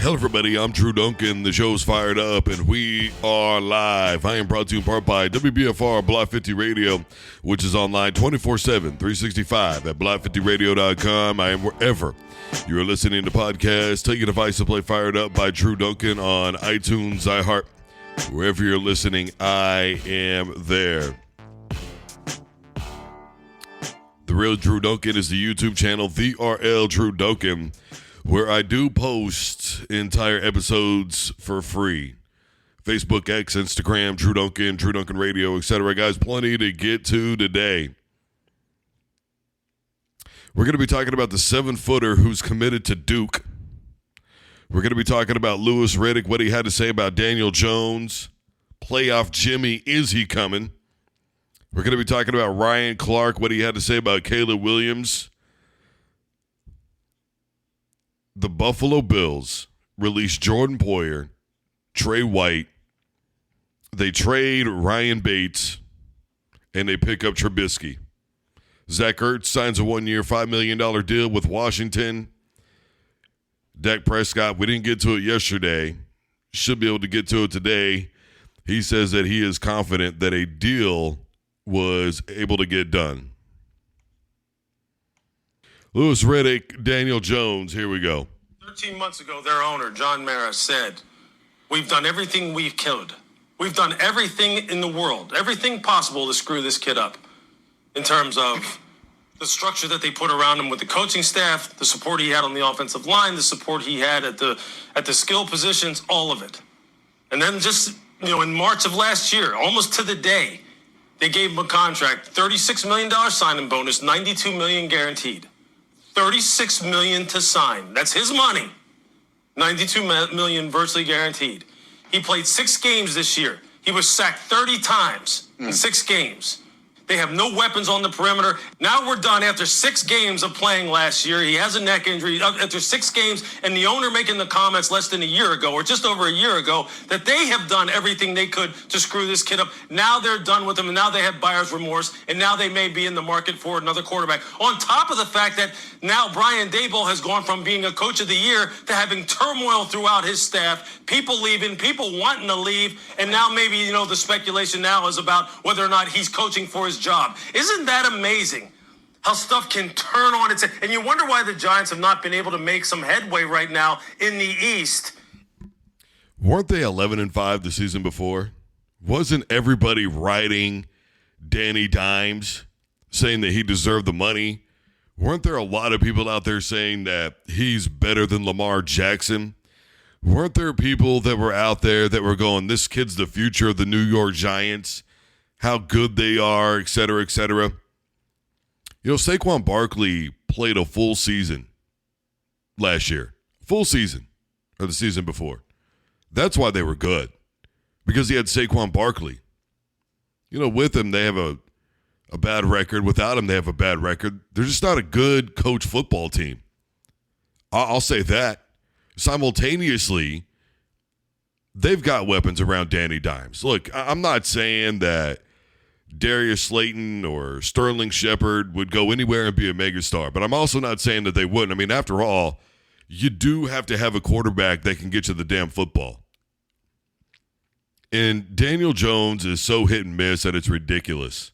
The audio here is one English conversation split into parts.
Hello, everybody. I'm Drew Duncan. The show's fired up, and we are live. I am brought to you in part by WBFR Block 50 Radio, which is online 24/7, 365 at block50radio.com. I am wherever you're listening to podcasts. Take your device to play Fired Up by Drew Duncan on iTunes, iHeart. Wherever you're listening, I am there. The Real Drew Duncan is the YouTube channel, The RL Drew Duncan, where I do post entire episodes for free. Facebook, X, Instagram, Drew Duncan Radio, etc. Guys, plenty to get to today. We're going to be talking about the 7-footer who's committed to Duke. We're going to be talking about Louis Riddick, what he had to say about Daniel Jones. Playoff Jimmy, is he coming? We're going to be talking about Ryan Clark, what he had to say about Caleb Williams. The Buffalo Bills release Jordan Poyer, Trey White. They trade Ryan Bates, and they pick up Trubisky. Zach Ertz signs a 1-year, $5 million deal with Washington. Dak Prescott, we didn't get to it yesterday. Should be able to get to it today. He says that he is confident that a deal was able to get done. Louis Riddick, Daniel Jones, here we go. 13 months ago, their owner, John Mara, said, "We've done everything we could. We've done everything in the world, everything possible to screw this kid up in terms of the structure that they put around him with the coaching staff, the support he had on the offensive line, the support he had at the skill positions, all of it." And then just, in March of last year, almost to the day, they gave him a contract, $36 million signing bonus, $92 million guaranteed. $36 million to sign. That's his money. $92 million virtually guaranteed. He played 6 games this year. He was sacked 30 times in 6 games. They have no weapons on the perimeter. Now we're done after 6 games of playing last year. He has a neck injury after 6 games, and the owner making the comments less than a year ago, or just over a year ago, that they have done everything they could to screw this kid up. Now they're done with him, and now they have buyer's remorse, and now they may be in the market for another quarterback. On top of the fact that now Brian Daboll has gone from being a coach of the year to having turmoil throughout his staff, people leaving, people wanting to leave, and now maybe, the speculation now is about whether or not he's coaching for his job. Isn't that amazing how stuff can turn on its head? And you wonder why the Giants have not been able to make some headway right now in the East. Weren't they 11-5 the season before? Wasn't everybody writing Danny Dimes, saying that he deserved the money? Weren't there a lot of people out there saying that he's better than Lamar Jackson? Weren't there people that were out there that were going, this kid's the future of the New York Giants, how good they are, et cetera, et cetera? Saquon Barkley played a full season last year. Full season, or the season before. That's why they were good, because he had Saquon Barkley. With him, they have a bad record. Without him, they have a bad record. They're just not a good coach football team. I'll say that. Simultaneously, they've got weapons around Danny Dimes. Look, I'm not saying that Darius Slayton or Sterling Shepard would go anywhere and be a megastar, but I'm also not saying that they wouldn't. I mean, after all, you do have to have a quarterback that can get you the damn football. And Daniel Jones is so hit and miss that it's ridiculous.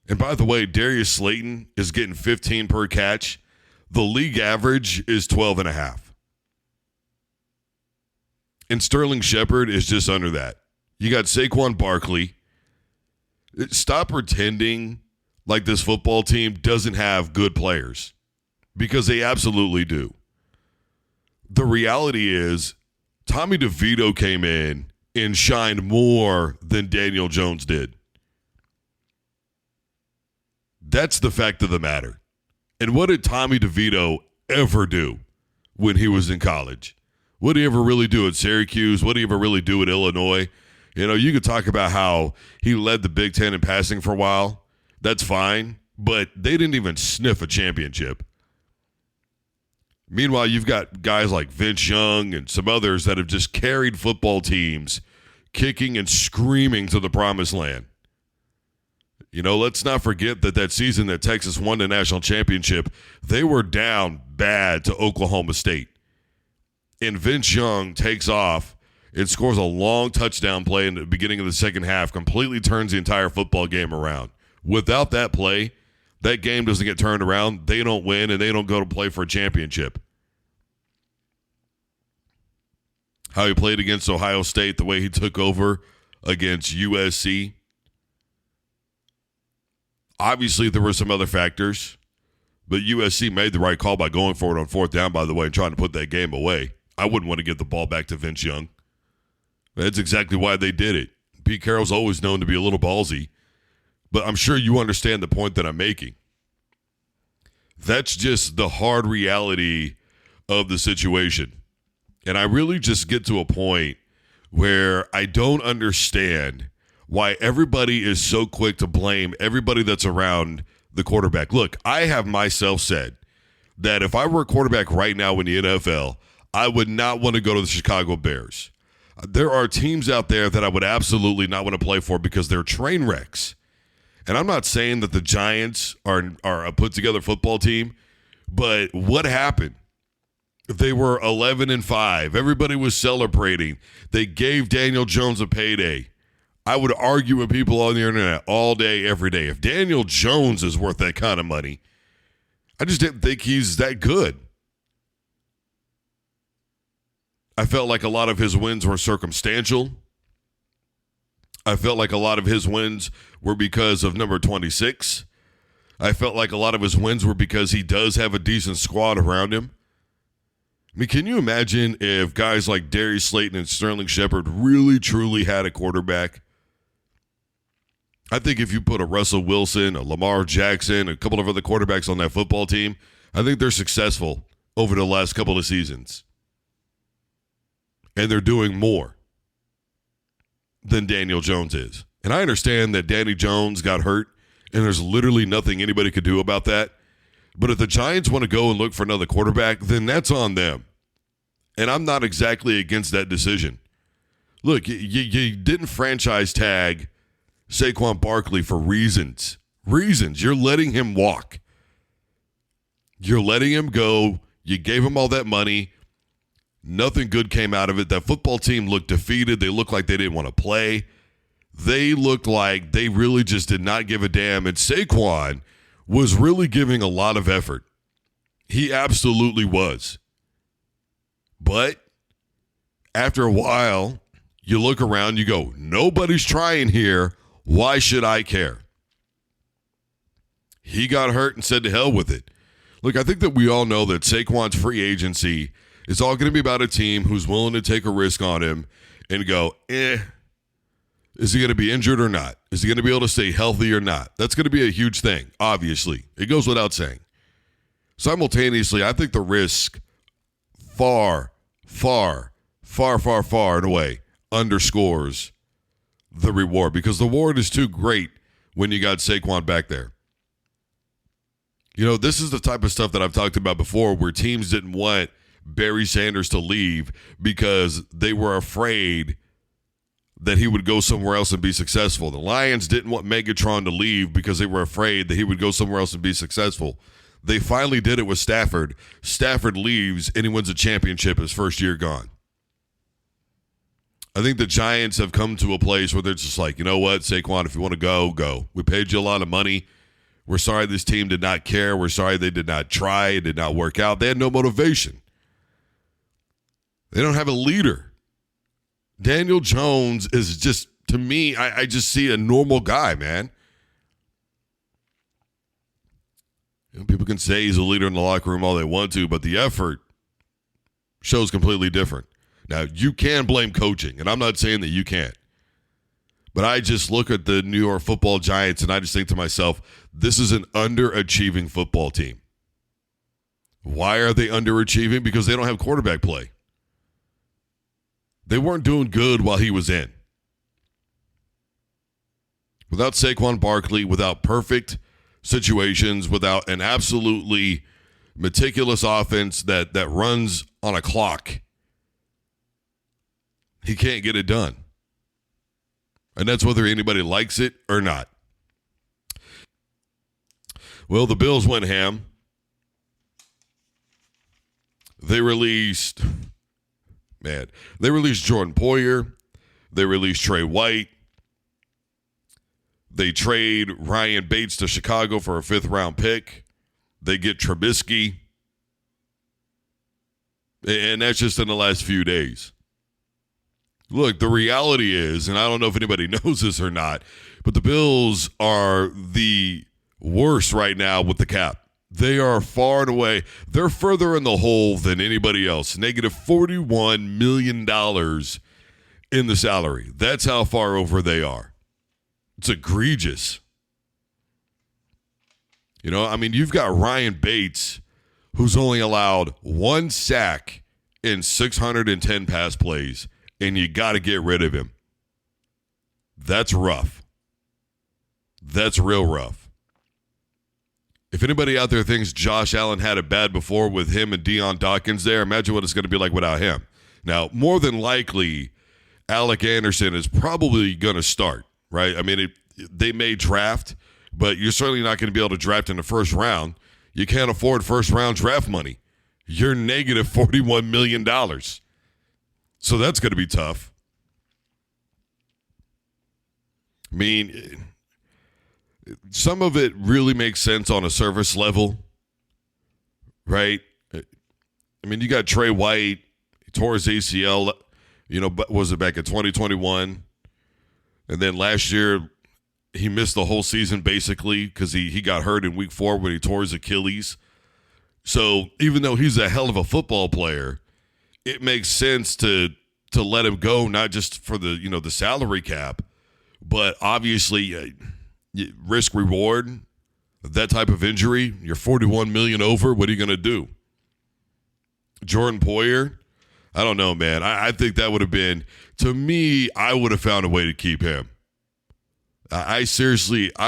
And by the way, Darius Slayton is getting 15 per catch. The league average is 12.5. And Sterling Shepard is just under that. You got Saquon Barkley. Stop pretending like this football team doesn't have good players, because they absolutely do. The reality is Tommy DeVito came in and shined more than Daniel Jones did. That's the fact of the matter. And what did Tommy DeVito ever do when he was in college? What did he ever really do at Syracuse? What did he ever really do at Illinois? You could talk about how he led the Big Ten in passing for a while. That's fine. But they didn't even sniff a championship. Meanwhile, you've got guys like Vince Young and some others that have just carried football teams kicking and screaming to the promised land. Let's not forget that season that Texas won the national championship, they were down bad to Oklahoma State. And Vince Young takes off and scores a long touchdown play in the beginning of the second half, completely turns the entire football game around. Without that play, that game doesn't get turned around. They don't win, and they don't go to play for a championship. How he played against Ohio State, the way he took over against USC. Obviously, there were some other factors, but USC made the right call by going for it on fourth down, by the way, and trying to put that game away. I wouldn't want to give the ball back to Vince Young. That's exactly why they did it. Pete Carroll's always known to be a little ballsy, but I'm sure you understand the point that I'm making. That's just the hard reality of the situation. And I really just get to a point where I don't understand why everybody is so quick to blame everybody that's around the quarterback. Look, I have myself said that if I were a quarterback right now in the NFL, I would not want to go to the Chicago Bears. There are teams out there that I would absolutely not want to play for because they're train wrecks. And I'm not saying that the Giants are a put-together football team, but what happened? They were 11-5. Everybody was celebrating. They gave Daniel Jones a payday. I would argue with people on the internet all day, every day. If Daniel Jones is worth that kind of money, I just didn't think he's that good. I felt like a lot of his wins were circumstantial. I felt like a lot of his wins were because of number 26. I felt like a lot of his wins were because he does have a decent squad around him. I mean, can you imagine if guys like Darius Slayton and Sterling Shepard really, truly had a quarterback? I think if you put a Russell Wilson, a Lamar Jackson, a couple of other quarterbacks on that football team, I think they're successful over the last couple of seasons. And they're doing more than Daniel Jones is. And I understand that Danny Jones got hurt, and there's literally nothing anybody could do about that. But if the Giants want to go and look for another quarterback, then that's on them. And I'm not exactly against that decision. Look, you didn't franchise tag Saquon Barkley for reasons. Reasons. You're letting him walk. You're letting him go. You gave him all that money. Nothing good came out of it. That football team looked defeated. They looked like they didn't want to play. They looked like they really just did not give a damn. And Saquon was really giving a lot of effort. He absolutely was. But after a while, you look around, you go, nobody's trying here. Why should I care? He got hurt and said to hell with it. Look, I think that we all know that Saquon's free agency is all going to be about a team who's willing to take a risk on him and go, is he going to be injured or not? Is he going to be able to stay healthy or not? That's going to be a huge thing, obviously. It goes without saying. Simultaneously, I think the risk far and away underscores the reward because the reward is too great when you got Saquon back there. This is the type of stuff that I've talked about before where teams didn't want Barry Sanders to leave because they were afraid that he would go somewhere else and be successful. The Lions didn't want Megatron to leave because they were afraid that he would go somewhere else and be successful. They finally did it with Stafford. Stafford leaves and he wins a championship his first year gone. I think the Giants have come to a place where they're just like, you know what, Saquon, if you want to go, go. We paid you a lot of money. We're sorry this team did not care. We're sorry they did not try. It did not work out. They had no motivation. They don't have a leader. Daniel Jones is just, to me, I just see a normal guy, man. People can say he's a leader in the locker room all they want to, but the effort shows completely different. Now, you can blame coaching, and I'm not saying that you can't. But I just look at the New York Football Giants, and I just think to myself, this is an underachieving football team. Why are they underachieving? Because they don't have quarterback play. They weren't doing good while he was in. Without Saquon Barkley, without perfect situations, without an absolutely meticulous offense that runs on a clock, he can't get it done. And that's whether anybody likes it or not. Well, the Bills went ham. They released Jordan Poyer. They released Trey White. They trade Ryan Bates to Chicago for a 5th-round pick. They get Trubisky. And that's just in the last few days. Look, the reality is, and I don't know if anybody knows this or not, but the Bills are the worst right now with the cap. They are far and away. They're further in the hole than anybody else. Negative $41 million in the salary. That's how far over they are. It's egregious. You know, I mean, you've got Ryan Bates, who's only allowed 1 sack in 610 pass plays, and you got to get rid of him. That's rough. That's real rough. If anybody out there thinks Josh Allen had it bad before with him and Duncan there, imagine what it's going to be like without him. Now, more than likely, Alec Anderson is probably going to start, right? I mean, they may draft, but you're certainly not going to be able to draft in the first round. You can't afford first-round draft money. You're negative $41 million. So that's going to be tough. I mean, some of it really makes sense on a surface level, right? I mean, you got Trey White. He tore his ACL, was it back in 2021? And then last year, he missed the whole season basically because he got hurt in week 4 when he tore his Achilles. So even though he's a hell of a football player, it makes sense to let him go, not just for the salary cap, but obviously risk reward, that type of injury. You're 41 million over. What are you going to do? Jordan Poyer, I don't know, man. I think that would have been, to me, I would have found a way to keep him. I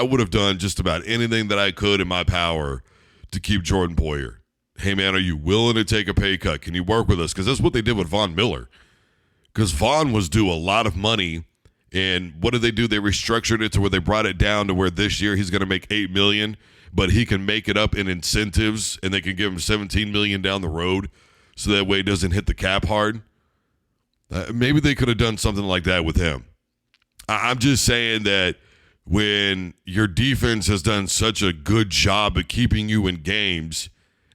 would have done just about anything that I could in my power to keep Jordan Poyer. Hey, man, are you willing to take a pay cut? Can you work with us? Because that's what they did with Von Miller. Because Von was due a lot of money, and what did they do? They restructured it to where they brought it down to where this year he's going to make $8 million, but he can make it up in incentives, and they can give him $17 million down the road, so that way it doesn't hit the cap hard. Maybe they could have done something like that with him. I'm just saying that when your defense has done such a good job at keeping you in games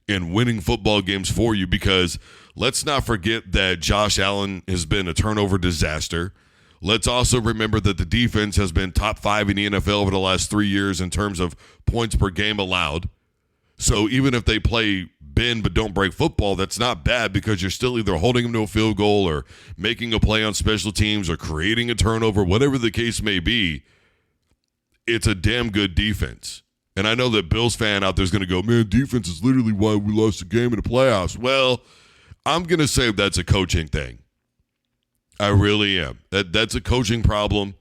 and winning football games for you, because let's not forget that Josh Allen has been a turnover disaster. Let's also remember that the defense has been top 5 in the NFL over the last 3 years in terms of points per game allowed. So even if they play bend but don't break football, that's not bad because you're still either holding them to a field goal or making a play on special teams or creating a turnover, whatever the case may be. It's a damn good defense. And I know that Bills fan out there is going to go, man, defense is literally why we lost the game in the playoffs. Well, I'm going to say that's a coaching thing. I really am. That's a coaching problem.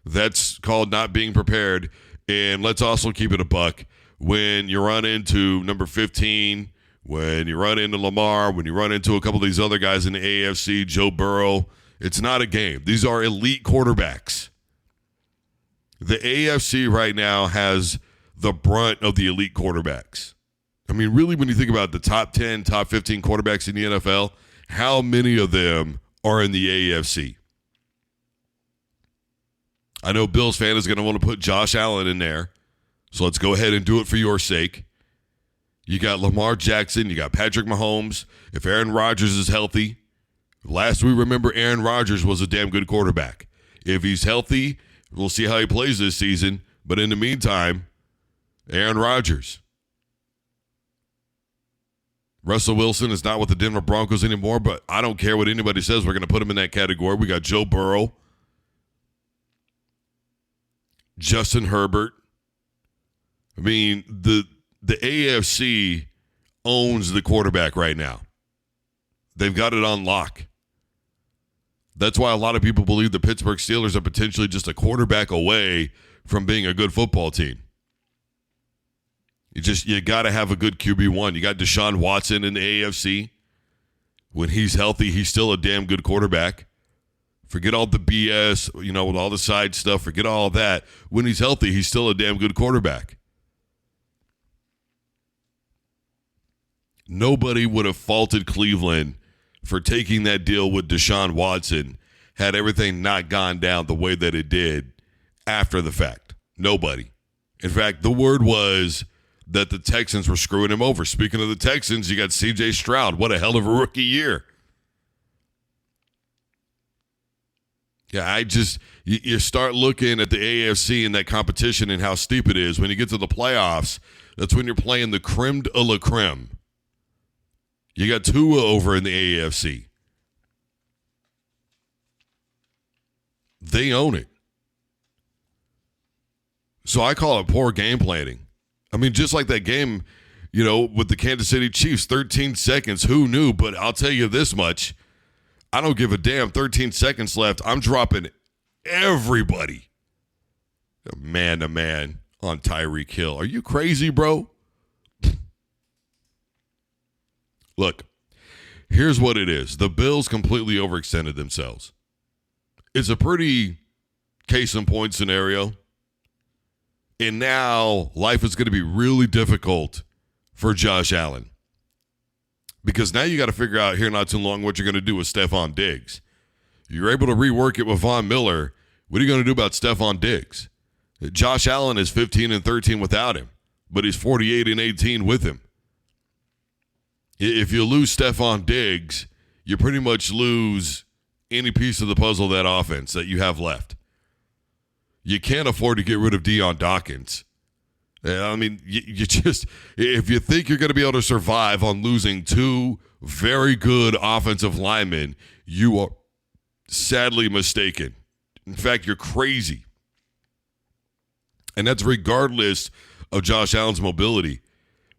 That's called not being prepared. And let's also keep it a buck. When you run into number 15, when you run into Lamar, when you run into a couple of these other guys in the AFC, Joe Burrow, it's not a game. These are elite quarterbacks. The AFC right now has the brunt of the elite quarterbacks. I mean, really, when you think about the top 10, top 15 quarterbacks in the NFL, how many of them are in the AFC? I know Bills fan is going to want to put Josh Allen in there, so let's go ahead and do it for your sake. You got Lamar Jackson, you got Patrick Mahomes. If Aaron Rodgers is healthy, last we remember Aaron Rodgers was a damn good quarterback. If he's healthy, we'll see how he plays this season. But in the meantime, Aaron Rodgers. Russell Wilson is not with the Denver Broncos anymore, but I don't care what anybody says. We're going to put him in that category. We got Joe Burrow, Justin Herbert. I mean, the AFC owns the quarterback right now. They've got it on lock. That's why a lot of people believe the Pittsburgh Steelers are potentially just a quarterback away from being a good football team. You got to have a good QB1. You got Deshaun Watson in the AFC. When he's healthy, he's still a damn good quarterback. Forget all the BS, with all the side stuff. Forget all that. When he's healthy, he's still a damn good quarterback. Nobody would have faulted Cleveland for taking that deal with Deshaun Watson had everything not gone down the way that it did after the fact. Nobody. In fact, the word was that the Texans were screwing him over. Speaking of the Texans, you got C.J. Stroud. What a hell of a rookie year. Yeah, you start looking at the AFC and that competition and how steep it is. When you get to the playoffs, that's when you're playing the creme de la creme. You got Tua over in the AFC. They own it. So I call it poor game planning. I mean, just like that game, with the Kansas City Chiefs, 13 seconds, who knew? But I'll tell you this much. I don't give a damn. 13 seconds left. I'm dropping everybody man to man on Tyreek Hill. Are you crazy, bro? Look, here's what it is. The Bills completely overextended themselves. It's a pretty case in point scenario. And now life is going to be really difficult for Josh Allen. Because now you got to figure out here not too long what you're going to do with Stephon Diggs. You're able to rework it with Von Miller. What are you going to do about Stephon Diggs? Josh Allen is 15-13 without him, but he's 48-18 with him. If you lose Stephon Diggs, you pretty much lose any piece of the puzzle of that offense that you have left. You can't afford to get rid of Dawkins. I mean, you just, if you think you're going to be able to survive on losing two very good offensive linemen, you are sadly mistaken. In fact, you're crazy. And that's regardless of Josh Allen's mobility.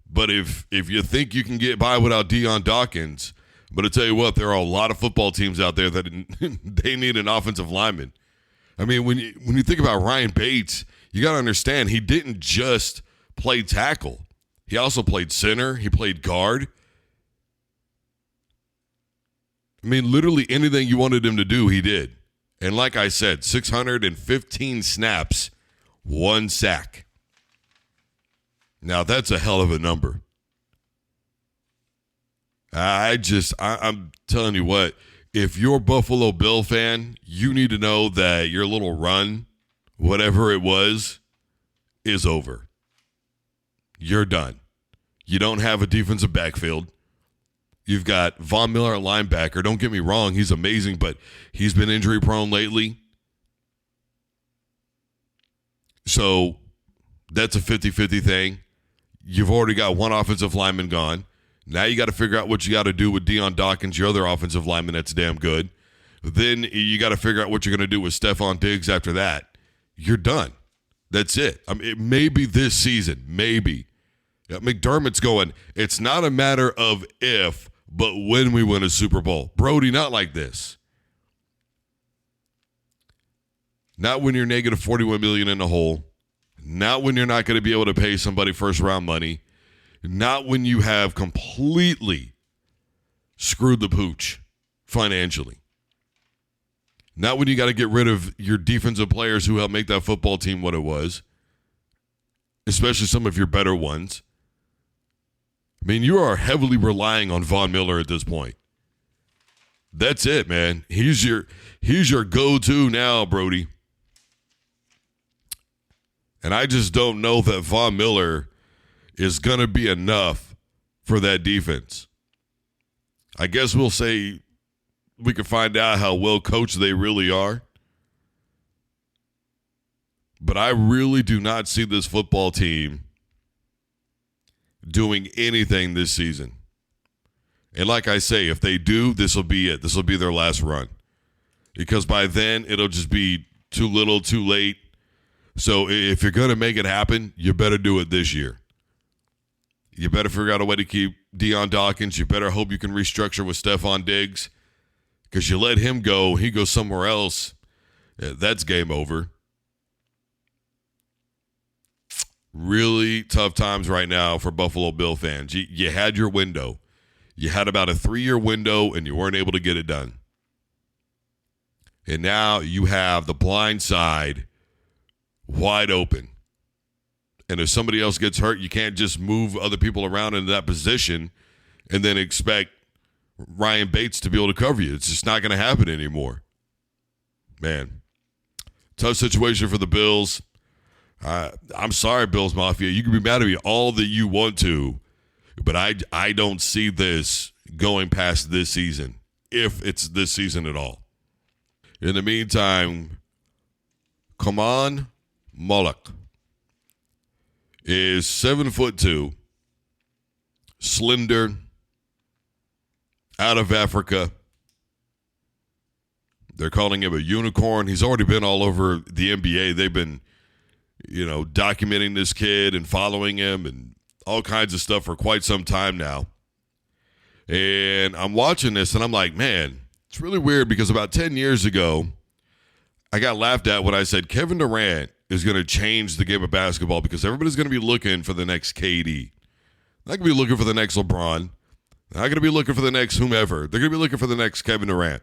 But if you think you can get by without Dawkins, I'm going to tell you what, there are a lot of football teams out there that they need an offensive lineman. I mean, when you think about Ryan Bates, you got to understand he didn't just play tackle. He also played center. He played guard. I mean, literally anything you wanted him to do, he did. And like I said, 615 snaps, 1 sack. Now, that's a hell of a number. I'm telling you what, if you're a Buffalo Bill fan, you need to know that your little run, whatever it was, is over. You're done. You don't have a defensive backfield. You've got Von Miller at linebacker. Don't get me wrong, he's amazing, but he's been injury prone lately. So that's a 50-50 thing. You've already got one offensive lineman gone. Now you got to figure out what you got to do with Dawkins, your other offensive lineman that's damn good. Then you got to figure out what you're going to do with Stephon Diggs after that. You're done. That's it. I mean, it may be this season. Maybe. Yeah, McDermott's going, it's not a matter of if, but when we win a Super Bowl. Brody, not like this. Not when you're negative $41 million in the hole. Not when you're not going to be able to pay somebody first-round money. Not when you have completely screwed the pooch financially. Not when you got to get rid of your defensive players who helped make that football team what it was, especially some of your better ones. I mean, you are heavily relying on Von Miller at this point. That's it, man. He's your go-to now, Brody. And I just don't know that Von Miller is going to be enough for that defense. I guess we'll say we can find out how well coached they really are. But I really do not see this football team doing anything this season. And like I say, if they do, this will be it. This will be their last run. Because by then, it'll just be too little, too late. So if you're going to make it happen, you better do it this year. You better figure out a way to keep Dawkins. You better hope you can restructure with Stephon Diggs. Because you let him go, he goes somewhere else. That's game over. Really tough times right now for Buffalo Bill fans. You had your window. You had about a 3-year window, and you weren't able to get it done. And now you have the blind side wide open. And if somebody else gets hurt, you can't just move other people around into that position. and then expect Ryan Bates to be able to cover you. It's just not going to happen anymore. Man, tough situation for the Bills. I'm sorry, Bills Mafia. You can be mad at me all that you want to, but I don't see this going past this season, if it's this season at all. In the meantime, Kaman Moloch is 7'2", slender, out of Africa. They're calling him a unicorn. He's already been all over the NBA. They've been, documenting this kid and following him and all kinds of stuff for quite some time now. And I'm watching this and I'm like, man, it's really weird because about 10 years ago, I got laughed at when I said Kevin Durant is going to change the game of basketball because everybody's going to be looking for the next KD. They're not going to be looking for the next LeBron. They're not going to be looking for the next whomever. They're going to be looking for the next Kevin Durant.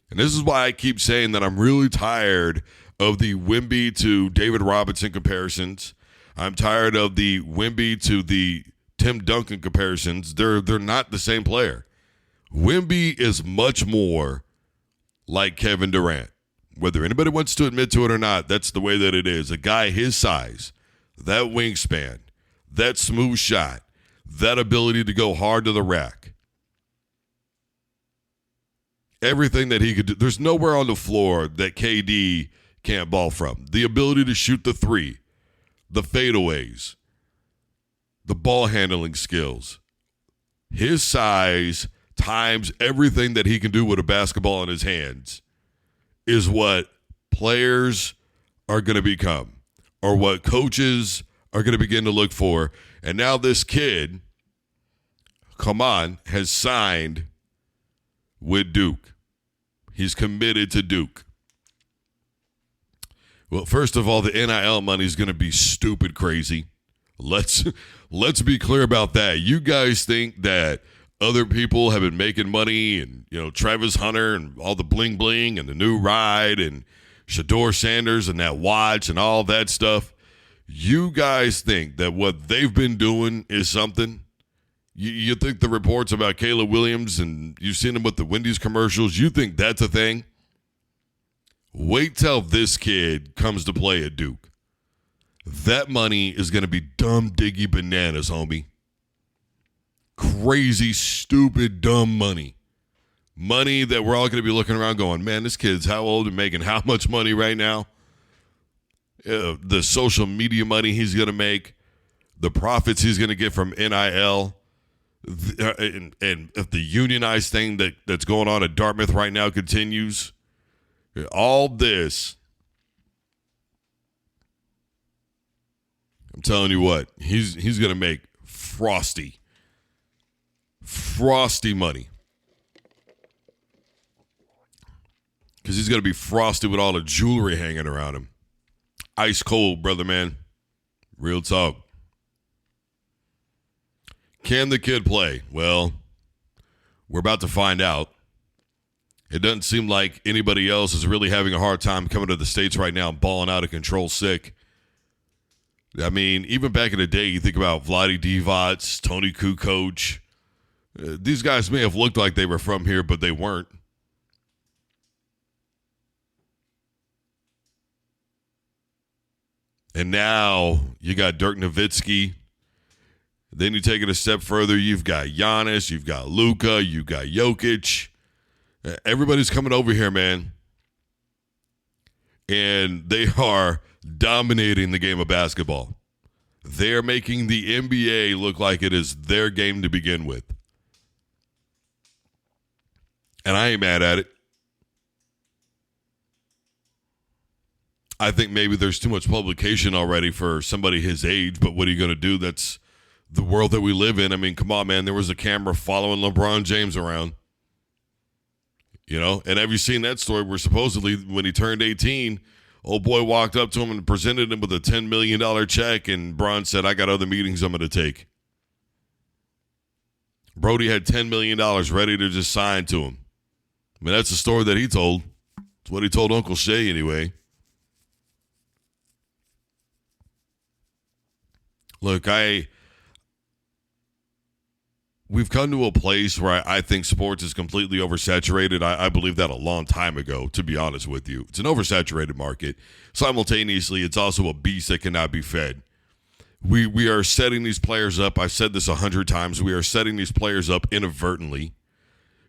And this is why I keep saying that I'm really tired of the Wemby to David Robinson comparisons. I'm tired of the Wemby to the Tim Duncan comparisons. They're not the same player. Wemby is much more like Kevin Durant. Whether anybody wants to admit to it or not, that's the way that it is. A guy his size, that wingspan, that smooth shot, that ability to go hard to the rack. Everything that he could do. There's nowhere on the floor that KD can't ball from. The ability to shoot the three, the fadeaways, the ball handling skills. His size times everything that he can do with a basketball in his hands is what players are going to become, or what coaches are going to begin to look for. And now this kid, has signed with Duke. He's committed to Duke. Well, first of all, the NIL money is going to be stupid crazy. Let's be clear about that. You guys think that other people have been making money and, Travis Hunter and all the bling bling and the new ride and Shador Sanders and that watch and all that stuff. You guys think that what they've been doing is something? You think the reports about Caleb Williams and you've seen him with the Wendy's commercials, you think that's a thing? Wait till this kid comes to play at Duke. That money is going to be dumb, diggy bananas, homie. Crazy, stupid, dumb money. Money that we're all going to be looking around going, man, this kid's how old and making how much money right now? The social media money he's going to make, the profits he's going to get from NIL, and if the unionized thing that's going on at Dartmouth right now continues, all this, I'm telling you what, he's going to make frosty money. Because he's going to be frosty with all the jewelry hanging around him. Ice cold, brother, man. Real talk. Can the kid play? Well, we're about to find out. It doesn't seem like anybody else is really having a hard time coming to the States right now and balling out of control sick. I mean, even back in the day, you think about Vlade Divac, Tony Kukoc. These guys may have looked like they were from here, but they weren't. And now you got Dirk Nowitzki. Then you take it a step further. You've got Giannis. You've got Luka. You've got Jokic. Everybody's coming over here, man. And they are dominating the game of basketball. They're making the NBA look like it is their game to begin with. And I ain't mad at it. I think maybe there's too much publication already for somebody his age, but what are you going to do? That's the world that we live in. I mean, come on, man. There was a camera following LeBron James around. And have you seen that story where supposedly when he turned 18, old boy walked up to him and presented him with a $10 million check, and Bron said, I got other meetings I'm going to take. Brody had $10 million ready to just sign to him. I mean, that's the story that he told. It's what he told Uncle Shay anyway. Look, I we've come to a place where I think sports is completely oversaturated. I believe that a long time ago, to be honest with you. It's an oversaturated market. Simultaneously, it's also a beast that cannot be fed. We are setting these players up. I've said this 100 times. We are setting these players up inadvertently.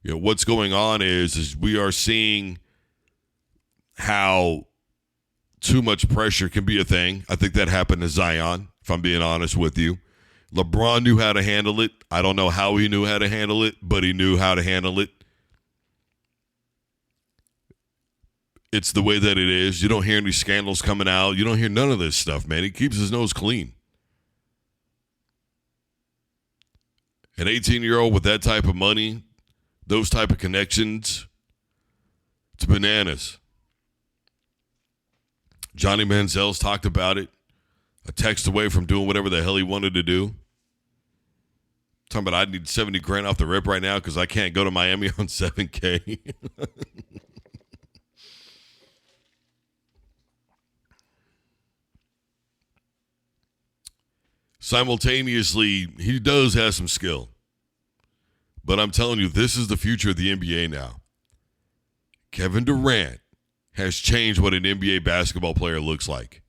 You know, what's going on is we are seeing how too much pressure can be a thing. I think that happened to Zion, if I'm being honest with you. LeBron knew how to handle it. I don't know how he knew how to handle it, but he knew how to handle it. It's the way that it is. You don't hear any scandals coming out. You don't hear none of this stuff, man. He keeps his nose clean. An 18-year-old with that type of money, those type of connections, it's bananas. Johnny Manziel's talked about it. A text away from doing whatever the hell he wanted to do. Talking about I need 70 grand off the rip right now because I can't go to Miami on $7K. Simultaneously, he does have some skill. But I'm telling you, this is the future of the NBA now. Kevin Durant has changed what an NBA basketball player looks like.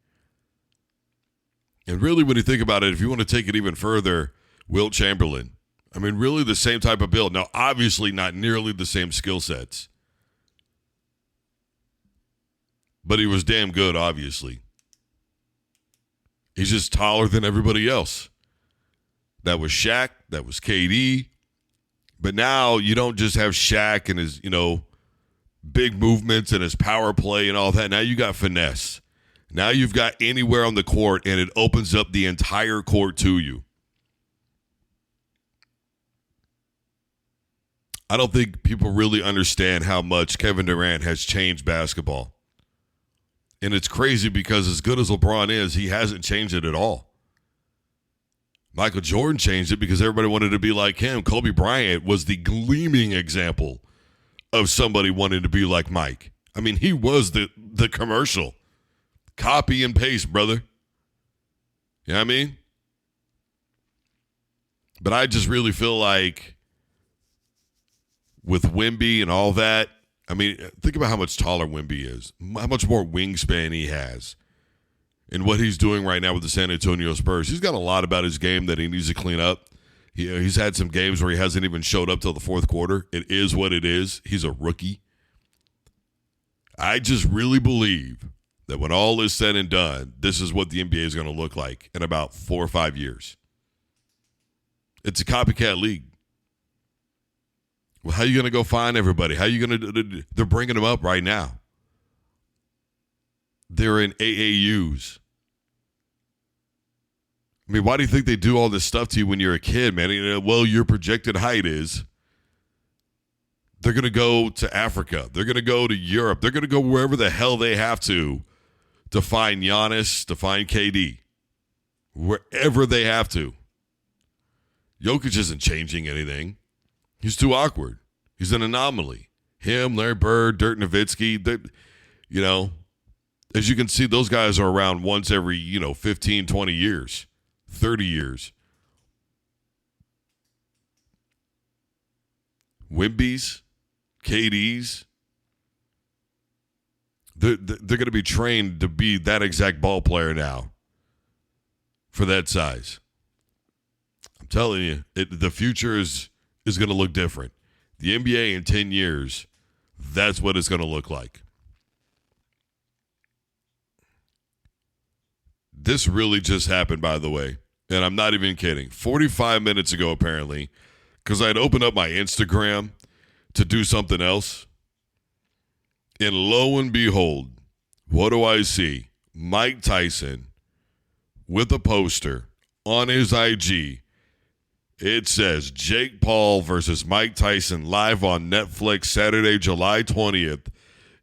And really, when you think about it, if you want to take it even further, Wilt Chamberlain. I mean, really the same type of build. Now, obviously not nearly the same skill sets. But he was damn good, obviously. He's just taller than everybody else. That was Shaq. That was KD. But now you don't just have Shaq and his, big movements and his power play and all that. Now you got finesse. Now you've got anywhere on the court, and it opens up the entire court to you. I don't think people really understand how much Kevin Durant has changed basketball. And it's crazy because as good as LeBron is, he hasn't changed it at all. Michael Jordan changed it because everybody wanted to be like him. Kobe Bryant was the gleaming example of somebody wanting to be like Mike. I mean, he was the commercial. Copy and paste, brother. You know what I mean? But I just really feel like with Wemby and all that, I mean, think about how much taller Wemby is, how much more wingspan he has, and what he's doing right now with the San Antonio Spurs. He's got a lot about his game that he needs to clean up. He's had some games where he hasn't even showed up till the fourth quarter. It is what it is. He's a rookie. I just really believe that when all is said and done, this is what the NBA is going to look like in about 4 or 5 years. It's a copycat league. Well, how are you going to go find everybody? How are you going to – they're bringing them up right now. They're in AAUs. I mean, why do you think they do all this stuff to you when you're a kid, man? Well, your projected height is they're going to go to Africa. They're going to go to Europe. They're going to go wherever the hell they have to find Giannis, to find KD. Wherever they have to. Jokic isn't changing anything. He's too awkward. He's an anomaly. Him, Larry Bird, Dirk Nowitzki, as you can see, those guys are around once every, 15, 20 years, 30 years. Wemby's, KD's, they're going to be trained to be that exact ball player now for that size. I'm telling you, the future is going to look different. The NBA in 10 years, that's what it's going to look like. This really just happened, by the way, and I'm not even kidding. 45 minutes ago, apparently, because I had opened up my Instagram to do something else, and lo and behold, what do I see? Mike Tyson with a poster on his IG. It says Jake Paul versus Mike Tyson live on Netflix Saturday, July 20th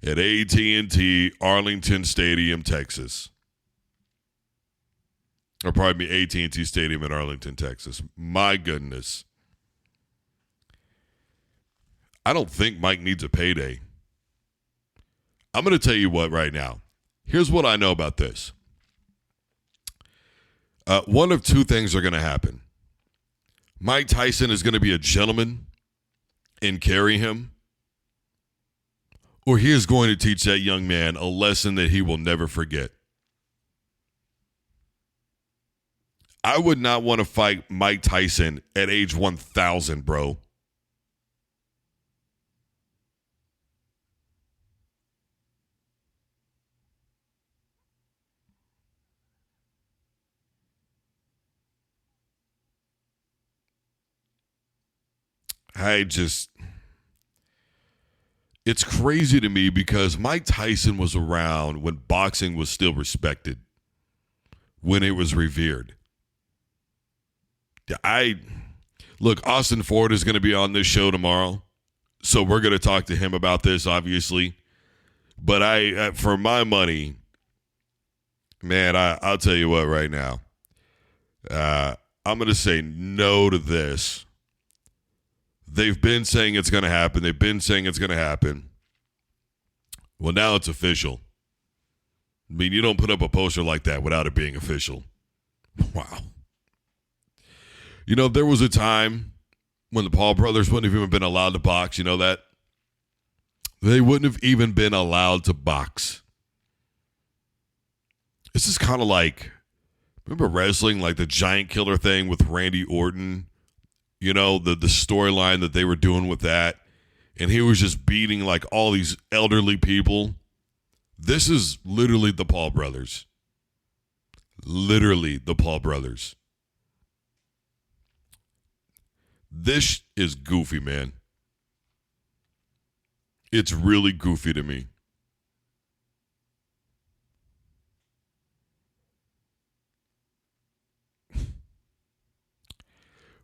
at AT&T Arlington Stadium, Texas. Or probably AT&T Stadium in Arlington, Texas. My goodness. I don't think Mike needs a payday. I'm going to tell you what right now. Here's what I know about this. One of two things are going to happen. Mike Tyson is going to be a gentleman and carry him, or he is going to teach that young man a lesson that he will never forget. I would not want to fight Mike Tyson at age 1,000, bro. It's crazy to me because Mike Tyson was around when boxing was still respected, when it was revered. Look, Austin Ford is going to be on this show tomorrow, so we're going to talk to him about this, obviously. But for my money, man, I'll tell you what right now. I'm going to say no to this. They've been saying it's going to happen. They've been saying it's going to happen. Well, now it's official. I mean, you don't put up a poster like that without it being official. Wow. You know, there was a time when the Paul brothers wouldn't have even been allowed to box. You know that? They wouldn't have even been allowed to box. This is kind of like, remember wrestling, like the Giant Killer thing with Randy Orton? You know, the storyline that they were doing with that. And he was just beating like all these elderly people. This is literally the Paul brothers. Literally the Paul brothers. This is goofy, man. It's really goofy to me.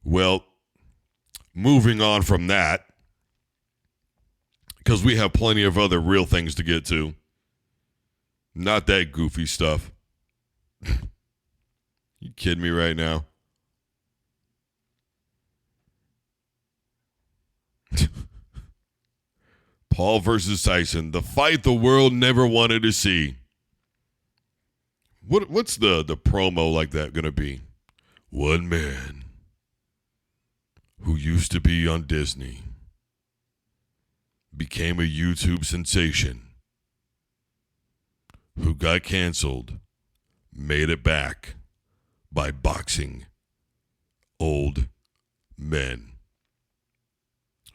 Well, moving on from that, because we have plenty of other real things to get to. Not that goofy stuff. You kidding me right now? Paul versus Tyson, the fight the world never wanted to see. What's the promo like that going to be? One man who used to be on Disney became a YouTube sensation, who got canceled, made it back by boxing old men.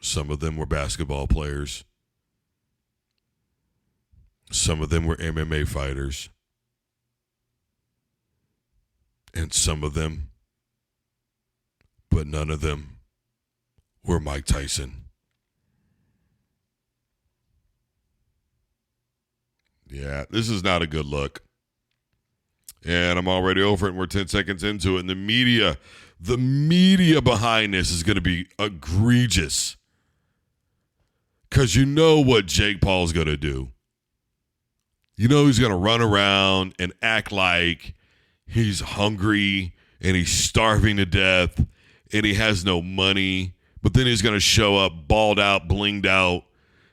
Some of them were basketball players. Some of them were MMA fighters. And some of them, but none of them, were Mike Tyson. Yeah, this is not a good look. And I'm already over it, and we're 10 seconds into it. And the media behind this is going to be egregious. Because you know what Jake Paul's going to do. You know he's going to run around and act like he's hungry and he's starving to death and he has no money. But then he's going to show up balled out, blinged out.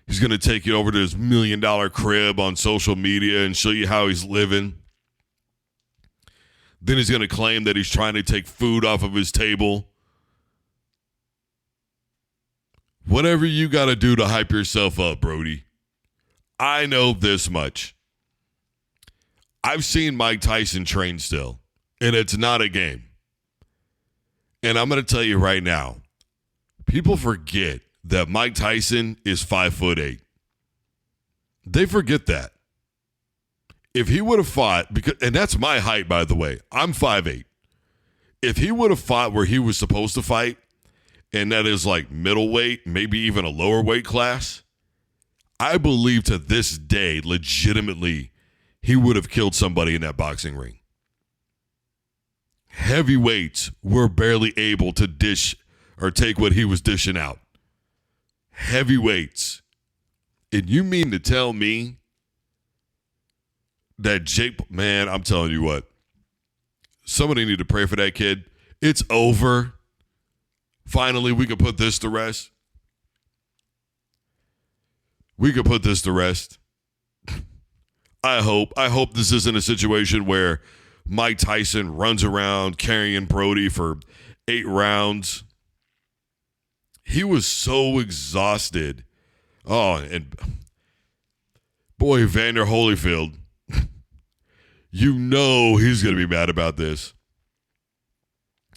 He's going to take you over to his $1 million crib on social media and show you how he's living. Then he's going to claim that he's trying to take food off of his table. Whatever you got to do to hype yourself up, Brody. I know this much. I've seen Mike Tyson train still, and it's not a game. And I'm going to tell you right now, people forget that Mike Tyson is 5'8". They forget that. If he would have fought, and that's my height, by the way. I'm 5'8". If he would have fought where he was supposed to fight, and that is like middleweight, maybe even a lower weight class, I believe to this day, legitimately, he would have killed somebody in that boxing ring. Heavyweights were barely able to dish or take what he was dishing out. Heavyweights. And you mean to tell me that Jake, man, I'm telling you what, somebody need to pray for that kid. It's over. Finally, we can put this to rest. We could put this to rest. I hope this isn't a situation where Mike Tyson runs around carrying Brody for 8 rounds He was so exhausted. Oh, and boy, Evander Holyfield, you know he's going to be mad about this.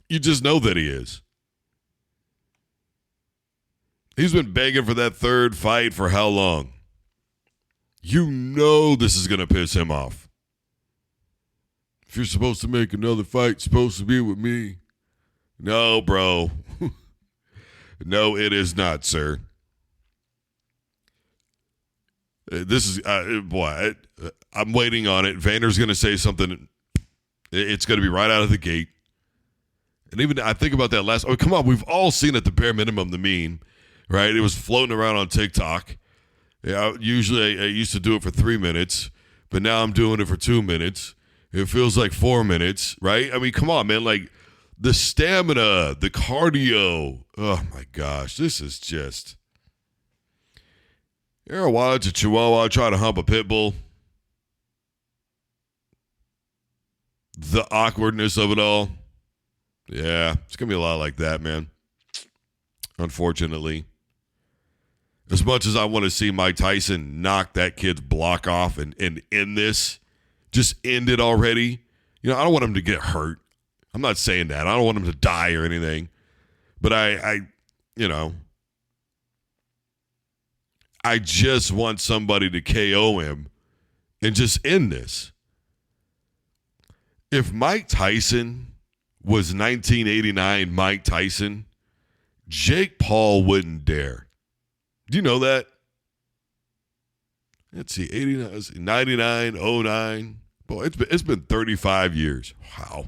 You just know that he is. He's been begging for that third fight for how long? You know this is going to piss him off. If you're supposed to make another fight, it's supposed to be with me. No, bro. No, it is not, sir. This is, boy, I'm waiting on it. Vander's going to say something. It's going to be right out of the gate. And even I think about that last, oh, come on, we've all seen at the bare minimum the meme, right? It was floating around on TikTok. Yeah, usually I used to do it for 3 minutes, but now I'm doing it for 2 minutes. It feels like 4 minutes, right? I mean, come on, man. Like the stamina, the cardio. Oh my gosh, this is just. You ever watch a Chihuahua try to hump a pit bull? The awkwardness of it all. Yeah, it's going to be a lot like that, man. Unfortunately. As much as I want to see Mike Tyson knock that kid's block off and end this, just end it already. You know, I don't want him to get hurt. I'm not saying that. I don't want him to die or anything. But I just want somebody to KO him and just end this. If Mike Tyson was 1989 Mike Tyson, Jake Paul wouldn't dare. Do you know that? Let's see, 89, 99, 09. Boy, it's been 35 years. Wow.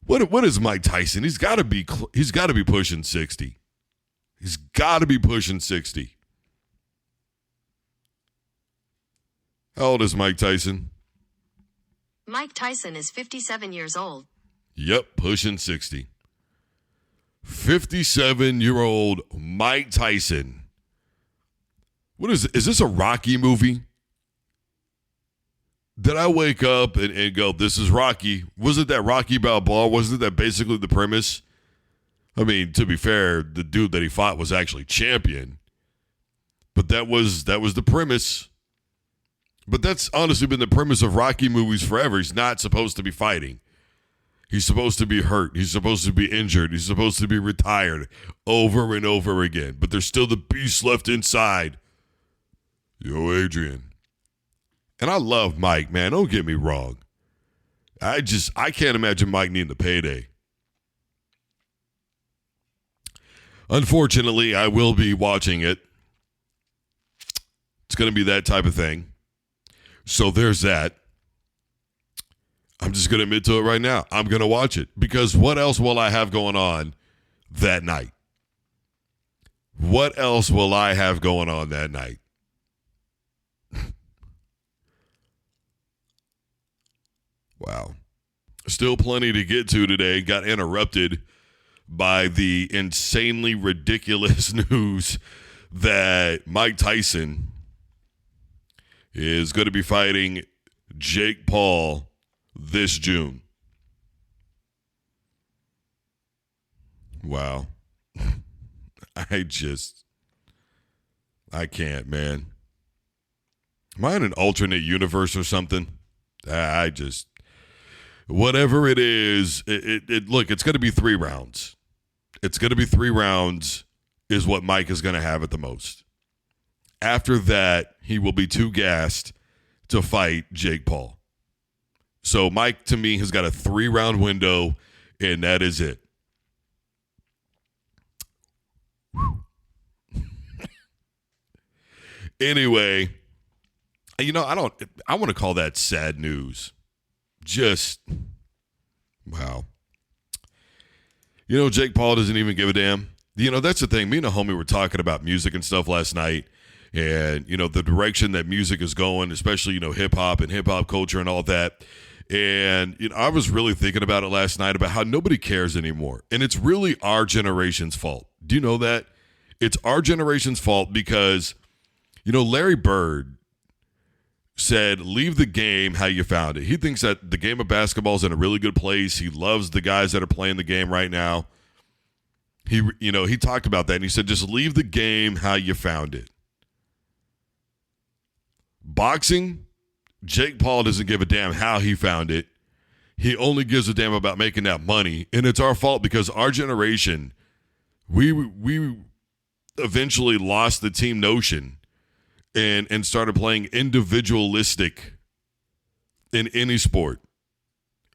What is Mike Tyson? He's got to be pushing 60. He's got to be pushing 60. How old is Mike Tyson? Mike Tyson is 57 years old. Yep, pushing 60. 57-year-old Mike Tyson. What is this a Rocky movie? Did I wake up and go, this is Rocky? Wasn't that Rocky Balboa? Wasn't that basically the premise? I mean, to be fair, the dude that he fought was actually champion. But that was the premise. But that's honestly been the premise of Rocky movies forever. He's not supposed to be fighting. He's supposed to be hurt. He's supposed to be injured. He's supposed to be retired over and over again. But there's still the beast left inside. Yo, Adrian. And I love Mike, man. Don't get me wrong. I can't imagine Mike needing a payday. Unfortunately, I will be watching it. It's going to be that type of thing. So there's that. I'm just going to admit to it right now. I'm going to watch it because what else will I have going on that night? What else will I have going on that night? Wow. Still plenty to get to today. Got interrupted by the insanely ridiculous news that Mike Tyson is going to be fighting Jake Paul this June. Wow. I can't, man. Am I in an alternate universe or something? Whatever it is, look, it's going to be 3 rounds. It's going to be 3 rounds is what Mike is going to have at the most. After that, he will be too gassed to fight Jake Paul. So Mike, to me, has got a 3-round window, and that is it. Anyway, I want to call that sad news. Just, wow. Jake Paul doesn't even give a damn. That's the thing. Me and a homie were talking about music and stuff last night. And, the direction that music is going, especially, hip-hop and hip-hop culture and all that. And, I was really thinking about it last night about how nobody cares anymore. And it's really our generation's fault. Do you know that? It's our generation's fault because, Larry Bird said, leave the game how you found it. He thinks that the game of basketball is in a really good place. He loves the guys that are playing the game right now. He talked about that, and he said, just leave the game how you found it. Boxing, Jake Paul doesn't give a damn how he found it. He only gives a damn about making that money, and it's our fault because our generation, we eventually lost the team notion and started playing individualistic in any sport.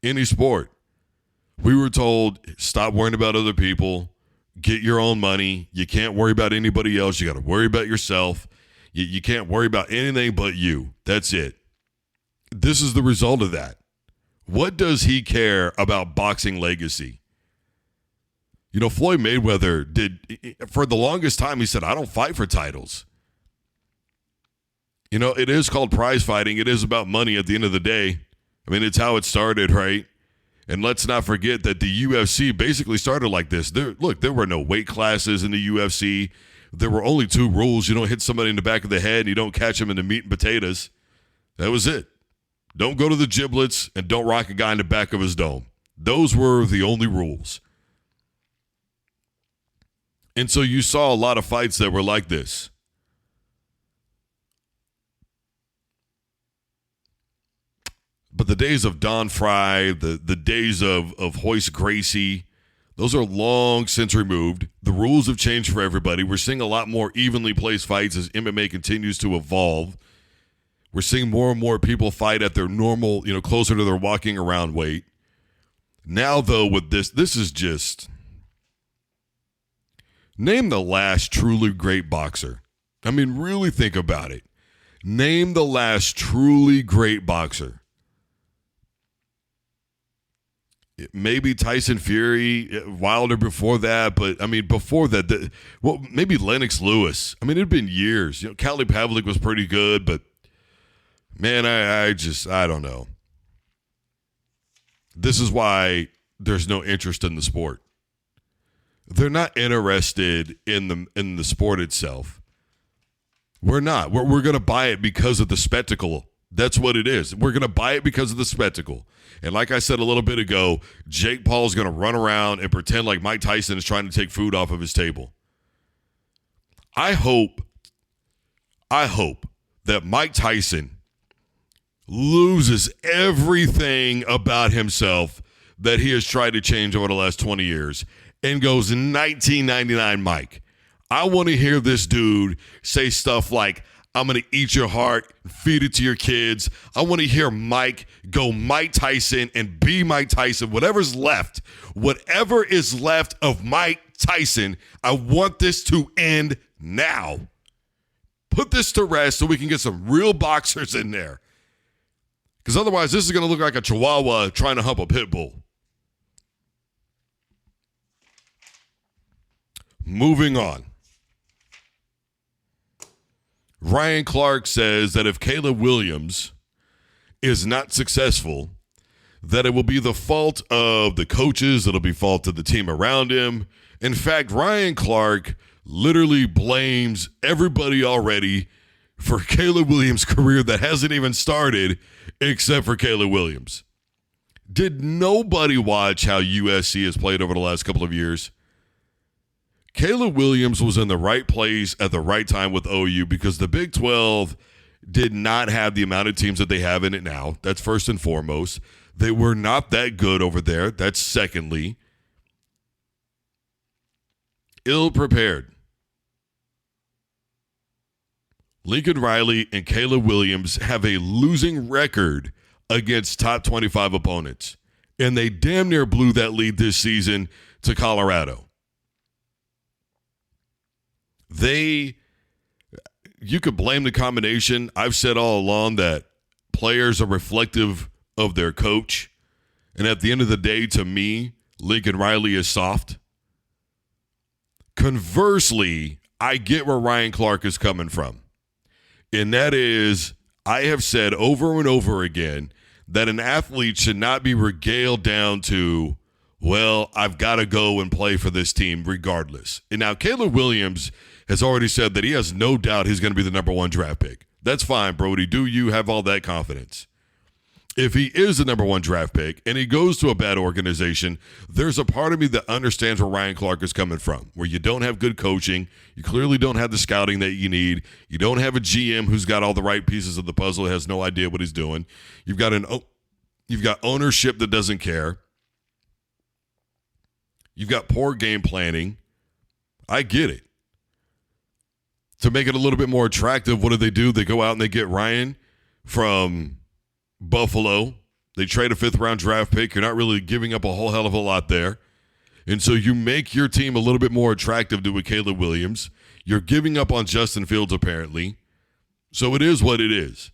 Any sport. We were told, stop worrying about other people. Get your own money. You can't worry about anybody else. You got to worry about yourself. You can't worry about anything but you. That's it. This is the result of that. What does he care about boxing legacy? Floyd Mayweather did, for the longest time, he said, I don't fight for titles. It is called prize fighting. It is about money at the end of the day. I mean, it's how it started, right? And let's not forget that the UFC basically started like this. There were no weight classes in the UFC. There were only 2 rules. You don't hit somebody in the back of the head and you don't catch them in the meat and potatoes. That was it. Don't go to the giblets and don't rock a guy in the back of his dome. Those were the only rules. And so you saw a lot of fights that were like this. But the days of Don Fry, the days of Hoist Gracie, those are long since removed. The rules have changed for everybody. We're seeing a lot more evenly placed fights as MMA continues to evolve. We're seeing more and more people fight at their normal, closer to their walking around weight. Now, though, with this is just... Name the last truly great boxer. I mean, really think about it. Name the last truly great boxer. Maybe Tyson Fury, Wilder before that, but I mean, before that, maybe Lennox Lewis. I mean, it had been years. Kali Pavlik was pretty good, but man, I don't know. This is why there's no interest in the sport. They're not interested in the sport itself. We're not. We're going to buy it because of the spectacle. That's what it is. We're going to buy it because of the spectacle. And like I said a little bit ago, Jake Paul is going to run around and pretend like Mike Tyson is trying to take food off of his table. I hope that Mike Tyson loses everything about himself that he has tried to change over the last 20 years and goes 1999 Mike. I want to hear this dude say stuff like, I'm going to eat your heart, feed it to your kids. I want to hear Mike go Mike Tyson and be Mike Tyson. Whatever is left of Mike Tyson, I want this to end now. Put this to rest so we can get some real boxers in there. Because otherwise, this is going to look like a chihuahua trying to hump a pit bull. Moving on. Ryan Clark says that if Caleb Williams is not successful, that it will be the fault of the coaches, it'll be fault of the team around him. In fact, Ryan Clark literally blames everybody already for Caleb Williams' career that hasn't even started except for Caleb Williams. Did nobody watch how USC has played over the last couple of years? Caleb Williams was in the right place at the right time with OU because the Big 12 did not have the amount of teams that they have in it now. That's first and foremost. They were not that good over there. That's secondly. Ill-prepared. Lincoln Riley and Caleb Williams have a losing record against top 25 opponents, and they damn near blew that lead this season to Colorado. You could blame the combination. I've said all along that players are reflective of their coach. And at the end of the day, to me, Lincoln Riley is soft. Conversely, I get where Ryan Clark is coming from. And that is, I have said over and over again that an athlete should not be regaled down to, well, I've got to go and play for this team regardless. And now Caleb Williams has already said that he has no doubt he's going to be the number 1 draft pick. That's fine, Brody. Do you have all that confidence? if he is the number one draft pick and he goes to a bad organization, there's a part of me that understands where Ryan Clark is coming from, where you don't have good coaching, you clearly don't have the scouting that you need, you don't have a GM who's got all the right pieces of the puzzle, has no idea what he's doing. You've got ownership that doesn't care. You've got poor game planning. I get it. To make it a little bit more attractive, what do? They go out and they get Ryan from Buffalo. They trade a 5th-round draft pick. You're not really giving up a whole hell of a lot there. And so you make your team a little bit more attractive to a Caleb Williams. You're giving up on Justin Fields, apparently. So it is what it is.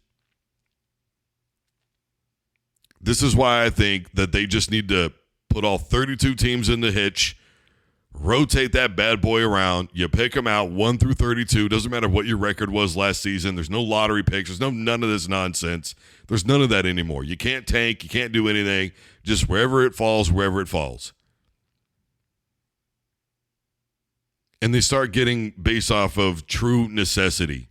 This is why I think that they just need to put all 32 teams in the hitch, rotate that bad boy around. You pick them out 1 through 32. Doesn't matter what your record was last season. There's no lottery picks. There's none of this nonsense. There's none of that anymore. You can't tank. You can't do anything. Just wherever it falls, wherever it falls. And they start getting based off of true necessity.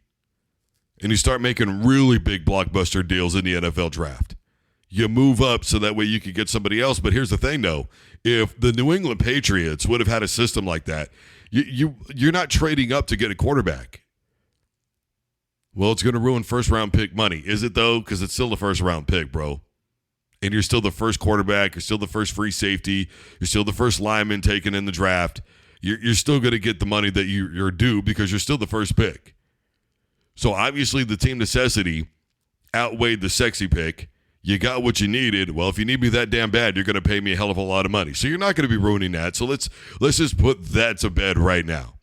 And you start making really big blockbuster deals in the NFL draft. You move up so that way you can get somebody else. But here's the thing, though. If the New England Patriots would have had a system like that, you're not trading up to get a quarterback. Well, it's going to ruin first-round pick money. Is it, though? Because it's still the first-round pick, bro. And you're still the first quarterback. You're still the first free safety. You're still the first lineman taken in the draft. You're still going to get the money that you're due because you're still the first pick. So, obviously, the team necessity outweighed the sexy pick. You got what you needed. Well, if you need me that damn bad, you're going to pay me a hell of a lot of money. So you're not going to be ruining that. So let's just put that to bed right now.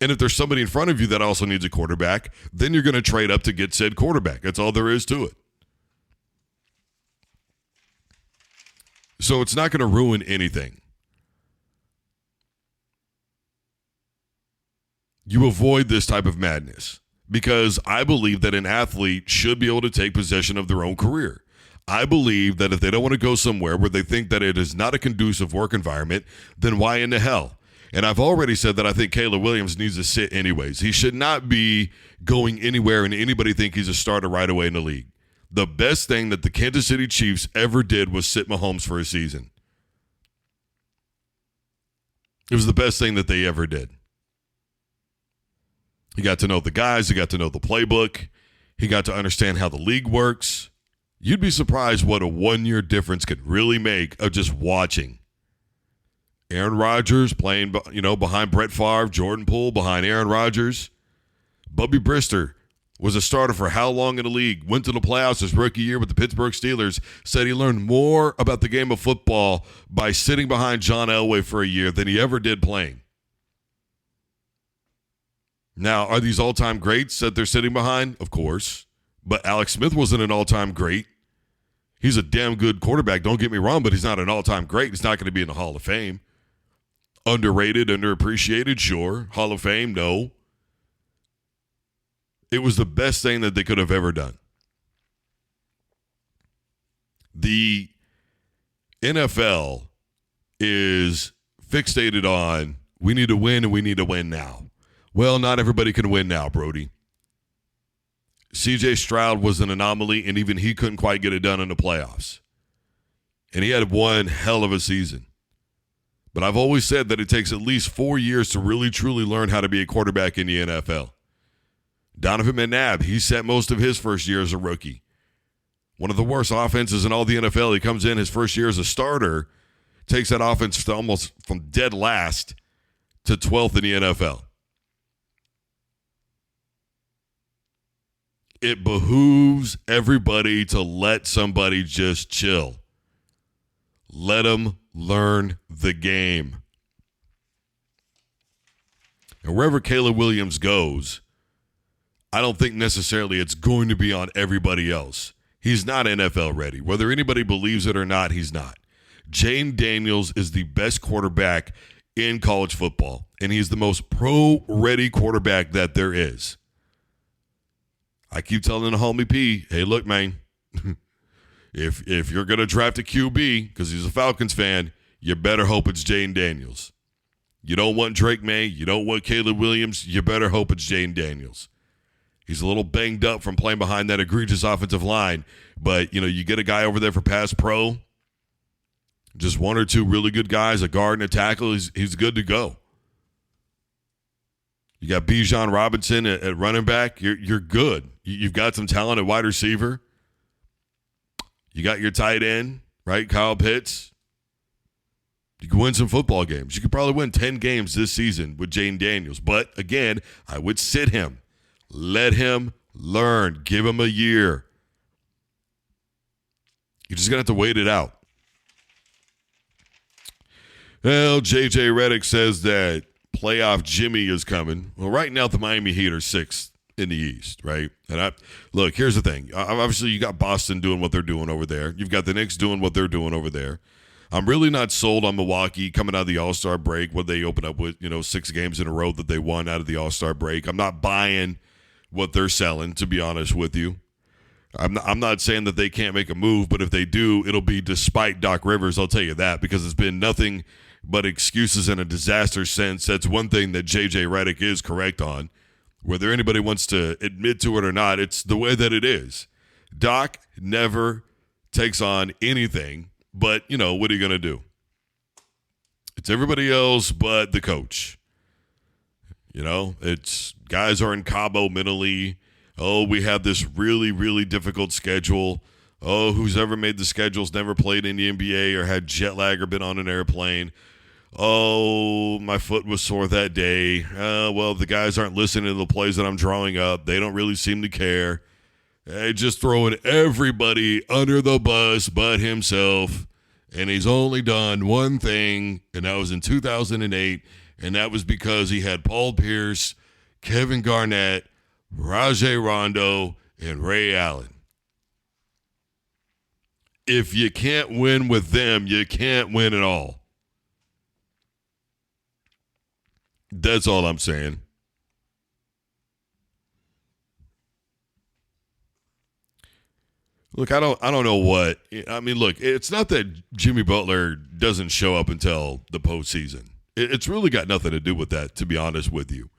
And if there's somebody in front of you that also needs a quarterback, then you're going to trade up to get said quarterback. That's all there is to it. So it's not going to ruin anything. You avoid this type of madness. Because I believe that an athlete should be able to take possession of their own career. I believe that if they don't want to go somewhere where they think that it is not a conducive work environment, then why in the hell? And I've already said that I think Caleb Williams needs to sit anyways. He should not be going anywhere and anybody think he's a starter right away in the league. The best thing that the Kansas City Chiefs ever did was sit Mahomes for a season. It was the best thing that they ever did. He got to know the guys. He got to know the playbook. He got to understand how the league works. You'd be surprised what a 1-year difference could really make of just watching. Aaron Rodgers playing, behind Brett Favre, Jordan Poole behind Aaron Rodgers. Bubby Brister was a starter for how long in the league? Went to the playoffs his rookie year with the Pittsburgh Steelers. Said he learned more about the game of football by sitting behind John Elway for a year than he ever did playing. Now, are these all-time greats that they're sitting behind? Of course. But Alex Smith wasn't an all-time great. He's a damn good quarterback, don't get me wrong, but he's not an all-time great. He's not going to be in the Hall of Fame. Underrated, underappreciated, sure. Hall of Fame, no. It was the best thing that they could have ever done. The NFL is fixated on we need to win and we need to win now. Well, not everybody can win now, Brody. C.J. Stroud was an anomaly, and even he couldn't quite get it done in the playoffs. And he had one hell of a season. But I've always said that it takes at least 4 years to really, truly learn how to be a quarterback in the NFL. Donovan McNabb, he sat most of his first year as a rookie. One of the worst offenses in all the NFL. He comes in his first year as a starter, takes that offense to almost from dead last to 12th in the NFL. It behooves everybody to let somebody just chill. Let them learn the game. And wherever Caleb Williams goes, I don't think necessarily it's going to be on everybody else. He's not NFL ready. Whether anybody believes it or not, he's not. Jane Daniels is the best quarterback in college football, and he's the most pro-ready quarterback that there is. I keep telling the homie P, hey, look, man, if you're going to draft a QB, because he's a Falcons fan, you better hope it's Jane Daniels. You don't want Drake May. You don't want Caleb Williams. You better hope it's Jane Daniels. He's a little banged up from playing behind that egregious offensive line. But, you get a guy over there for pass pro, just one or two really good guys, a guard and a tackle, he's good to go. You got Bijan Robinson at running back, you're good. You've got some talent at wide receiver. You got your tight end, right, Kyle Pitts. You can win some football games. You could probably win 10 games this season with Jane Daniels. But, again, I would sit him. Let him learn. Give him a year. You're just going to have to wait it out. Well, J.J. Redick says that playoff Jimmy is coming. Well, right now the Miami Heat are 6th in the East, right? And look, here's the thing. Obviously, you got Boston doing what they're doing over there. You've got the Knicks doing what they're doing over there. I'm really not sold on Milwaukee coming out of the All-Star break when they open up with, 6 games in a row that they won out of the All-Star break. I'm not buying what they're selling, to be honest with you. I'm not saying that they can't make a move, but if they do, it'll be despite Doc Rivers, I'll tell you that, because it's been nothing but excuses and a disaster since. That's one thing that J.J. Redick is correct on. Whether anybody wants to admit to it or not, it's the way that it is. Doc never takes on anything, but, what are you going to do? It's everybody else but the coach. It's guys are in Cabo mentally. Oh, we have this really, really difficult schedule. Oh, who's ever made the schedules never played in the NBA or had jet lag or been on an airplane. Oh, my foot was sore that day. Well, the guys aren't listening to the plays that I'm drawing up. They don't really seem to care. Just throwing everybody under the bus but himself. And he's only done one thing, and that was in 2008, and that was because he had Paul Pierce, Kevin Garnett, Rajon Rondo, and Ray Allen. If you can't win with them, you can't win at all. That's all I'm saying. Look, I don't know what. I mean, look, it's not that Jimmy Butler doesn't show up until the postseason. It's really got nothing to do with that, to be honest with you.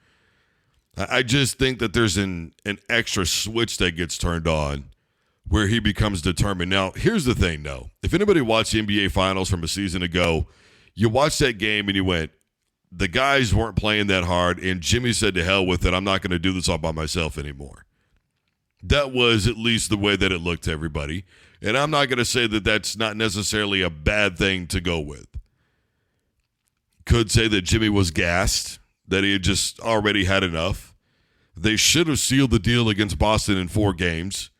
I just think that there's an extra switch that gets turned on where he becomes determined. Now, here's the thing, though. If anybody watched the NBA Finals from a season ago, you watched that game and you went, the guys weren't playing that hard, and Jimmy said, to hell with it, I'm not going to do this all by myself anymore. That was at least the way that it looked to everybody. And I'm not going to say that that's not necessarily a bad thing to go with. Could say that Jimmy was gassed, that he had just already had enough. They should have sealed the deal against Boston in 4 games.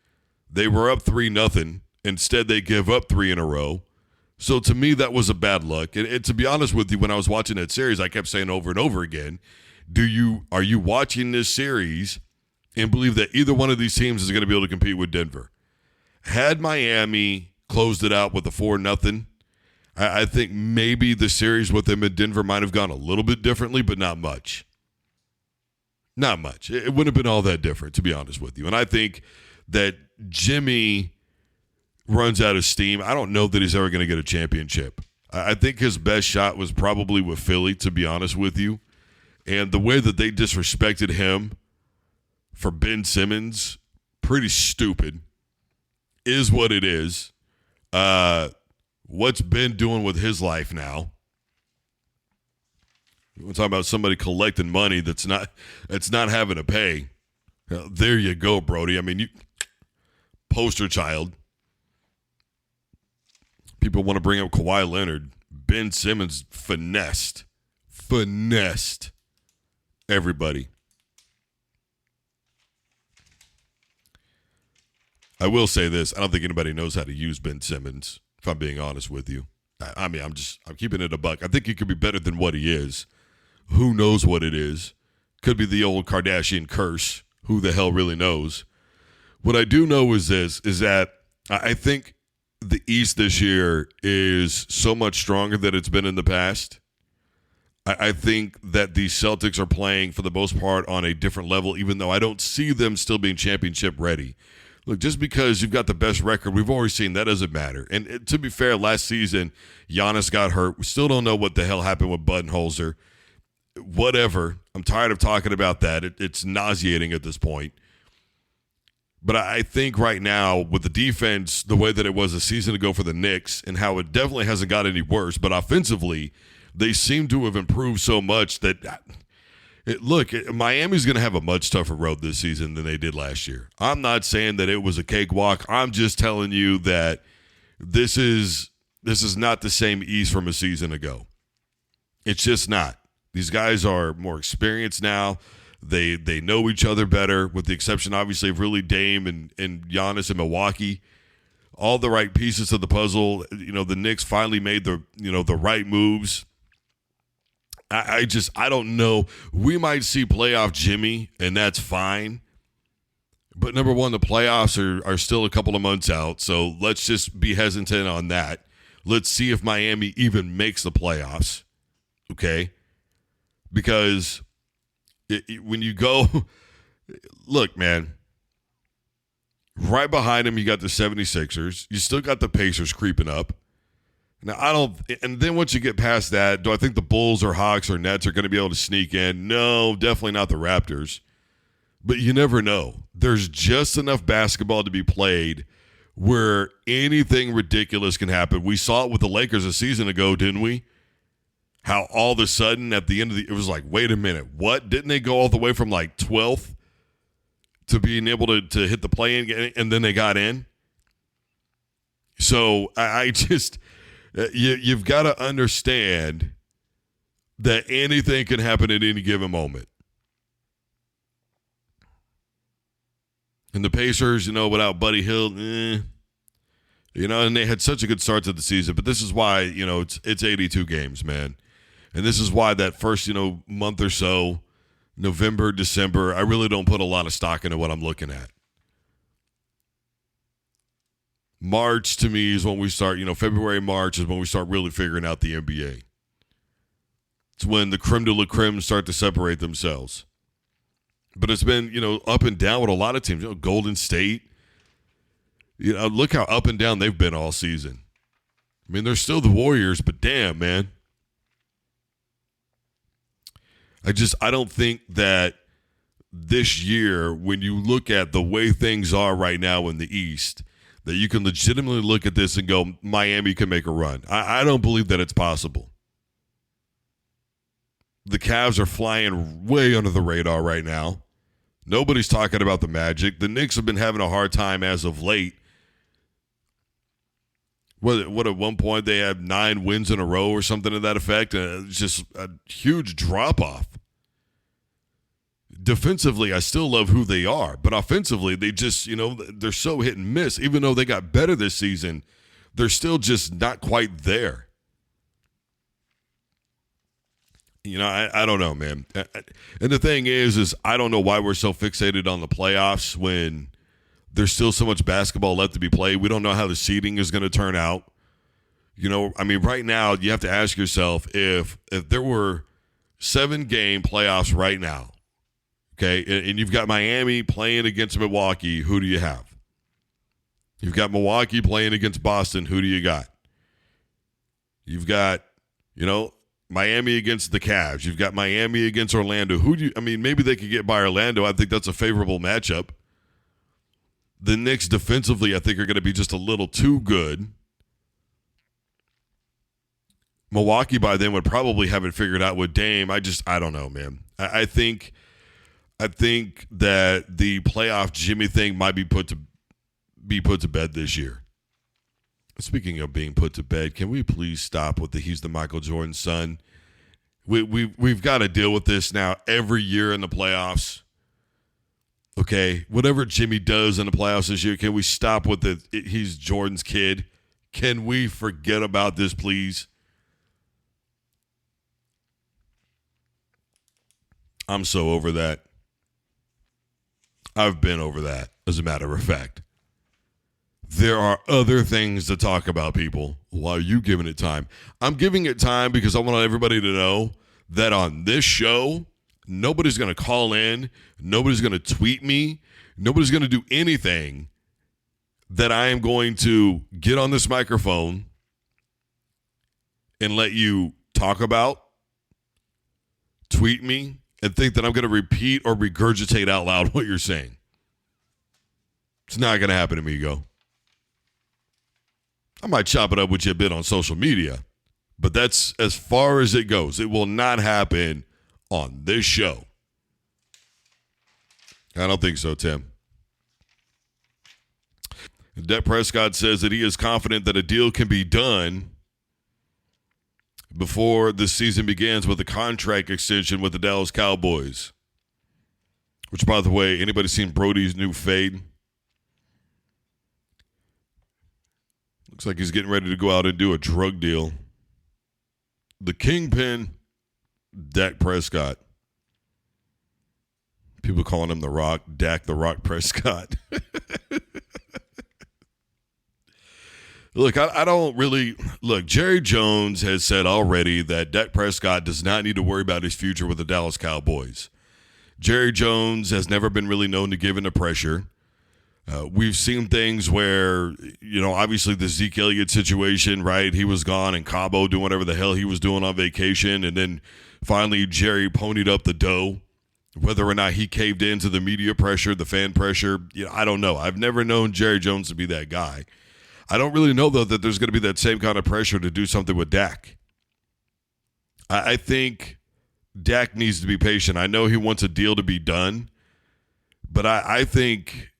They were up 3-0. Instead, they give up 3 in a row. So to me, that was a bad look. And to be honest with you, when I was watching that series, I kept saying over and over again, are you watching this series and believe that either one of these teams is going to be able to compete with Denver? Had Miami closed it out with a 4-0, I think maybe the series with them in Denver might have gone a little bit differently, but not much. Not much. It wouldn't have been all that different, to be honest with you. And I think that Jimmy runs out of steam. I don't know that he's ever going to get a championship. I think his best shot was probably with Philly, to be honest with you. And the way that they disrespected him for Ben Simmons, pretty stupid, is what it is. What's Ben doing with his life now? We're talking about somebody collecting money that's not having to pay. There you go, Brody. I mean, you poster child. People want to bring up Kawhi Leonard. Ben Simmons finessed everybody. I will say this. I don't think anybody knows how to use Ben Simmons, if I'm being honest with you. I mean, I'm keeping it a buck. I think he could be better than what he is. Who knows what it is? Could be the old Kardashian curse. Who the hell really knows? What I do know is this, is that I think the East this year is so much stronger than it's been in the past. I think that the Celtics are playing, for the most part, on a different level, even though I don't see them still being championship ready. Look, just because you've got the best record, we've already seen that doesn't matter. And to be fair, last season, Giannis got hurt. We still don't know what the hell happened with Budenholzer. Whatever. I'm tired of talking about that. It's nauseating at this point. But I think right now, with the defense, the way that it was a season ago for the Knicks, and how it definitely hasn't got any worse, but offensively, they seem to have improved so much that, Miami's going to have a much tougher road this season than they did last year. I'm not saying that it was a cakewalk. I'm just telling you that this is not the same East from a season ago. It's just not. These guys are more experienced now. They know each other better, with the exception, obviously, of really Dame and Giannis in Milwaukee. All the right pieces of the puzzle. The Knicks finally made the right moves. I don't know. We might see playoff Jimmy, and that's fine. But number one, the playoffs are still a couple of months out, so let's just be hesitant on that. Let's see if Miami even makes the playoffs, okay? Because when you go, look, man, right behind them you got the 76ers. You still got the Pacers creeping up. Now, and then once you get past that, do I think the Bulls or Hawks or Nets are going to be able to sneak in? No, definitely not the Raptors. But you never know. There's just enough basketball to be played where anything ridiculous can happen. We saw it with the Lakers a season ago, didn't we? How all of a sudden at the end of it was like, wait a minute, what? Didn't they go all the way from like 12th to being able to hit the play-in, and then they got in? So I just... You've got to understand that anything can happen at any given moment. And the Pacers, without Buddy Hield, and they had such a good start to the season. But this is why, it's 82 games, man. And this is why that first, month or so, November, December, I really don't put a lot of stock into what I'm looking at. March, to me, is when we start, February, March is when we start really figuring out the NBA. It's when the creme de la creme start to separate themselves. But it's been, up and down with a lot of teams. Golden State, look how up and down they've been all season. I mean, they're still the Warriors, but damn, man. I don't think that this year, when you look at the way things are right now in the East, that you can legitimately look at this and go, Miami can make a run. I don't believe that it's possible. The Cavs are flying way under the radar right now. Nobody's talking about the Magic. The Knicks have been having a hard time as of late. What at one point they had 9 wins in a row or something to that effect, and it's just a huge drop-off. Defensively, I still love who they are, but offensively, they just, they're so hit and miss. Even though they got better this season, they're still just not quite there. I don't know, man. And the thing is I don't know why we're so fixated on the playoffs when there's still so much basketball left to be played. We don't know how the seeding is going to turn out. Right now, you have to ask yourself, if there were 7-game playoffs right now, okay, and you've got Miami playing against Milwaukee, who do you have? You've got Milwaukee playing against Boston, who do you got? You've got, Miami against the Cavs. You've got Miami against Orlando. Maybe they could get by Orlando. I think that's a favorable matchup. The Knicks defensively, I think, are going to be just a little too good. Milwaukee by then would probably have it figured out with Dame. I don't know, man. I think that the playoff Jimmy thing might be put to bed this year. Speaking of being put to bed, can we please stop with he's the Michael Jordan son? We've got to deal with this now every year in the playoffs. Okay, whatever Jimmy does in the playoffs this year, can we stop with he's Jordan's kid? Can we forget about this, please? I'm so over that. I've been over that, as a matter of fact. There are other things to talk about, people. Why are you giving it time? I'm giving it time because I want everybody to know that on this show, nobody's going to call in. Nobody's going to tweet me. Nobody's going to do anything that I am going to get on this microphone and let you talk about, tweet me, and think that I'm going to repeat or regurgitate out loud what you're saying. It's not going to happen, amigo. I might chop it up with you a bit on social media, but that's as far as it goes. It will not happen on this show. I don't think so, Tim. Dak Prescott says that he is confident that a deal can be done before the season begins with a contract extension with the Dallas Cowboys. Which, by the way, anybody seen Brody's new fade? Looks like he's getting ready to go out and do a drug deal. The kingpin, Dak Prescott. People calling him The Rock, Dak the Rock Prescott. Look, I don't really – look, Jerry Jones has said already that Dak Prescott does not need to worry about his future with the Dallas Cowboys. Jerry Jones has never been really known to give into pressure. We've seen things where, obviously the Zeke Elliott situation, right? He was gone and Cabo doing whatever the hell he was doing on vacation, and then finally Jerry ponied up the dough. Whether or not he caved into the media pressure, the fan pressure, I don't know. I've never known Jerry Jones to be that guy. I don't really know, though, that there's going to be that same kind of pressure to do something with Dak. I think Dak needs to be patient. I know he wants a deal to be done, but I think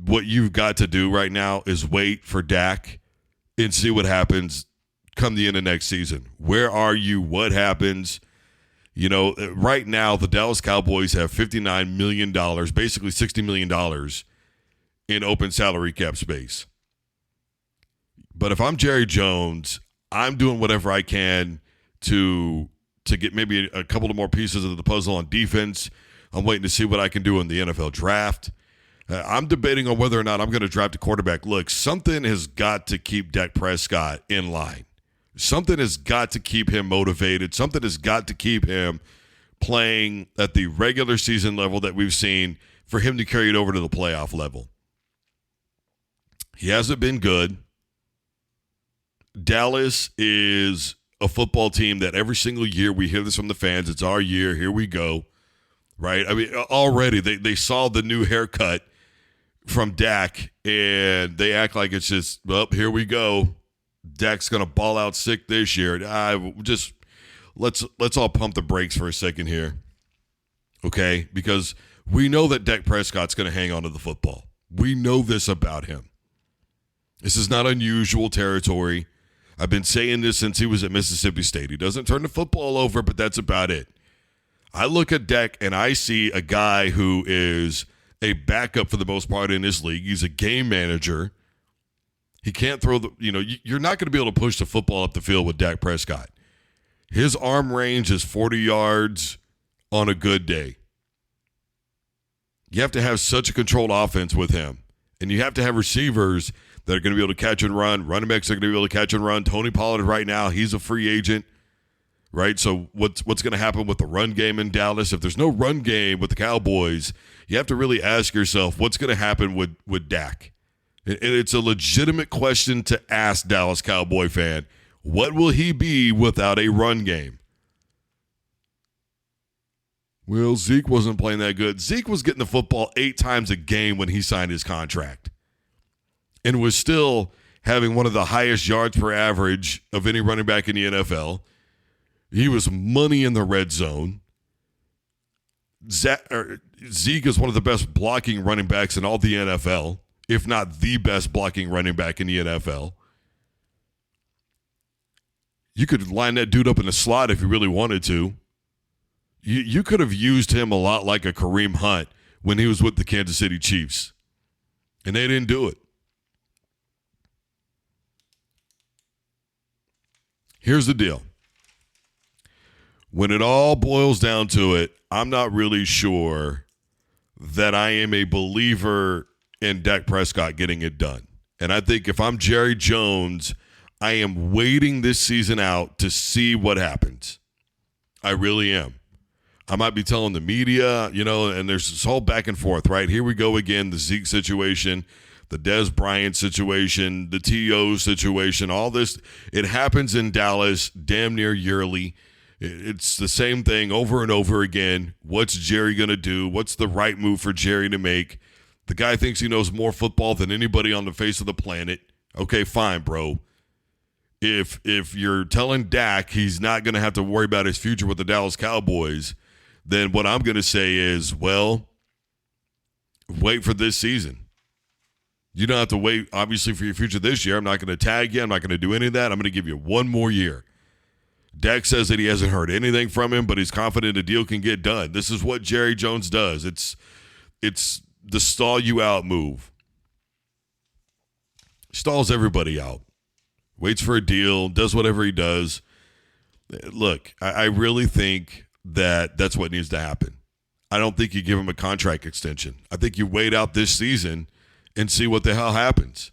what you've got to do right now is wait for Dak and see what happens come the end of next season. Where are you? What happens? Right now, the Dallas Cowboys have $59 million, basically $60 million in open salary cap space. But if I'm Jerry Jones, I'm doing whatever I can to get maybe a couple of more pieces of the puzzle on defense. I'm waiting to see what I can do in the NFL draft. I'm debating on whether or not I'm going to draft a quarterback. Look, something has got to keep Dak Prescott in line. Something has got to keep him motivated. Something has got to keep him playing at the regular season level that we've seen for him to carry it over to the playoff level. He hasn't been good. Dallas is a football team that every single year we hear this from the fans. It's our year. Here we go. Right? I mean, already they saw the new haircut from Dak, and they act like it's just, well, here we go. Dak's going to ball out sick this year. Let's all pump the brakes for a second here, okay? Because we know that Dak Prescott's going to hang on to the football. We know this about him. This is not unusual territory. I've been saying this since he was at Mississippi State. He doesn't turn the football over, but that's about it. I look at Dak, and I see a guy who is a backup for the most part in this league. He's a game manager. He can't throw you're not going to be able to push the football up the field with Dak Prescott. His arm range is 40 yards on a good day. You have to have such a controlled offense with him, and you have to have receivers that are going to be able to catch and run. Running backs are going to be able to catch and run. Tony Pollard right now, he's a free agent, right? So what's going to happen with the run game in Dallas? If there's no run game with the Cowboys, you have to really ask yourself what's going to happen with Dak. And it's a legitimate question to ask, Dallas Cowboy fan. What will he be without a run game? Well, Zeke wasn't playing that good. Zeke was getting the football 8 times a game when he signed his contract and was still having one of the highest yards per average of any running back in the NFL. He was money in the red zone. Zeke is one of the best blocking running backs in all the NFL, if not the best blocking running back in the NFL. You could line that dude up in the slot if you really wanted to. You could have used him a lot like a Kareem Hunt when he was with the Kansas City Chiefs, and they didn't do it. Here's the deal. When it all boils down to it, I'm not really sure that I am a believer in Dak Prescott getting it done. And I think if I'm Jerry Jones, I am waiting this season out to see what happens. I really am. I might be telling the media, and there's this whole back and forth, right? Here we go again, the Zeke situation, the Dez Bryant situation, the T.O. situation, all this. It happens in Dallas damn near yearly. It's the same thing over and over again. What's Jerry going to do? What's the right move for Jerry to make? The guy thinks he knows more football than anybody on the face of the planet. Okay, fine, bro. If you're telling Dak he's not going to have to worry about his future with the Dallas Cowboys, then what I'm going to say is, well, wait for this season. You don't have to wait, obviously, for your future this year. I'm not going to tag you. I'm not going to do any of that. I'm going to give you one more year. Dak says that he hasn't heard anything from him, but he's confident a deal can get done. This is what Jerry Jones does. It's the stall you out move. Stalls everybody out. Waits for a deal, does whatever he does. Look, I really think that that's what needs to happen. I don't think you give him a contract extension. I think you wait out this season and see what the hell happens.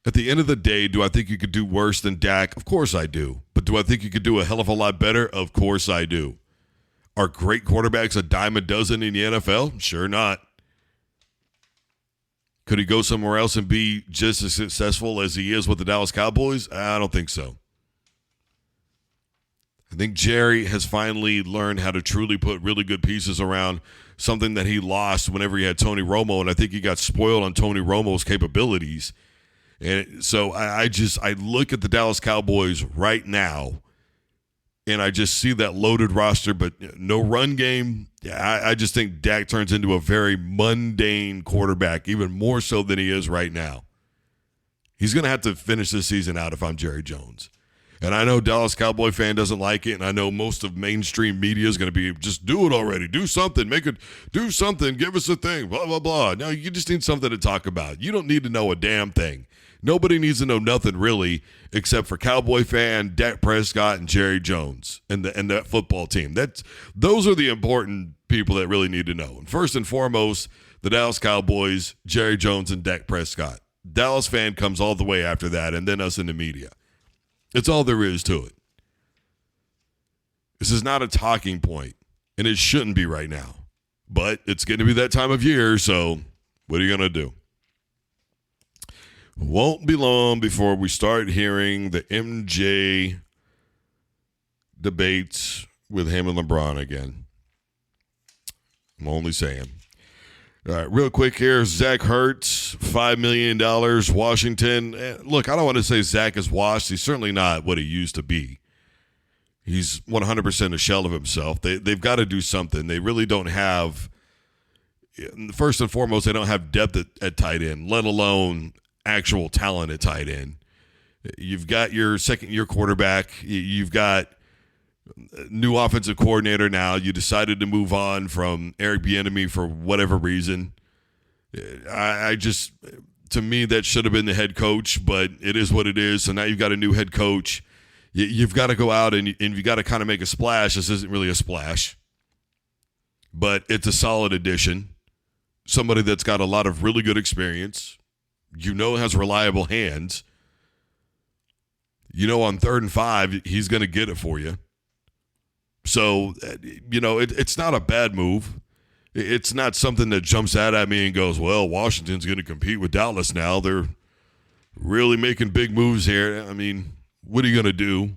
At the end of the day, do I think you could do worse than Dak? Of course I do. But do I think you could do a hell of a lot better? Of course I do. Are great quarterbacks a dime a dozen in the NFL? Sure not. Could he go somewhere else and be just as successful as he is with the Dallas Cowboys? I don't think so. I think Jerry has finally learned how to truly put really good pieces around something that he lost whenever he had Tony Romo, and I think he got spoiled on Tony Romo's capabilities. And so I look at the Dallas Cowboys right now, and I just see that loaded roster, but no run game. I just think Dak turns into a very mundane quarterback, even more so than he is right now. He's going to have to finish this season out if I'm Jerry Jones. And I know Dallas Cowboy fan doesn't like it, and I know most of mainstream media is going to be, just do it already. Do something. Do something. Give us a thing. Blah, blah, blah. No, you just need something to talk about. You don't need to know a damn thing. Nobody needs to know nothing really except for Cowboy fan, Dak Prescott, and Jerry Jones and that football team. Those are the important people that really need to know. And first and foremost, the Dallas Cowboys, Jerry Jones, and Dak Prescott. Dallas fan comes all the way after that, and then us in the media. It's all there is to it. This is not a talking point, and it shouldn't be right now. But it's going to be that time of year, so what are you going to do? Won't be long before we start hearing the MJ debates with him and LeBron again. I'm only saying. All right, real quick here, Zach Ertz, $5 million, Washington. Look, I don't want to say Zach is washed. He's certainly not what he used to be. He's 100% a shell of himself. They've got to do something. They really don't have, first and foremost, they don't have depth at tight end, let alone actual talent at tight end. You've got your second-year quarterback. You've got new offensive coordinator now. You decided to move on from Eric Bieniemy for whatever reason. To me, that should have been the head coach, but it is what it is. So now you've got a new head coach. You've got to go out and you've got to kind of make a splash. This isn't really a splash, but it's a solid addition. Somebody that's got a lot of really good experience. Has reliable hands. On 3rd and 5, he's going to get it for you. So, it's not a bad move. It's not something that jumps out at me and goes, well, Washington's going to compete with Dallas now. They're really making big moves here. I mean, what are you going to do?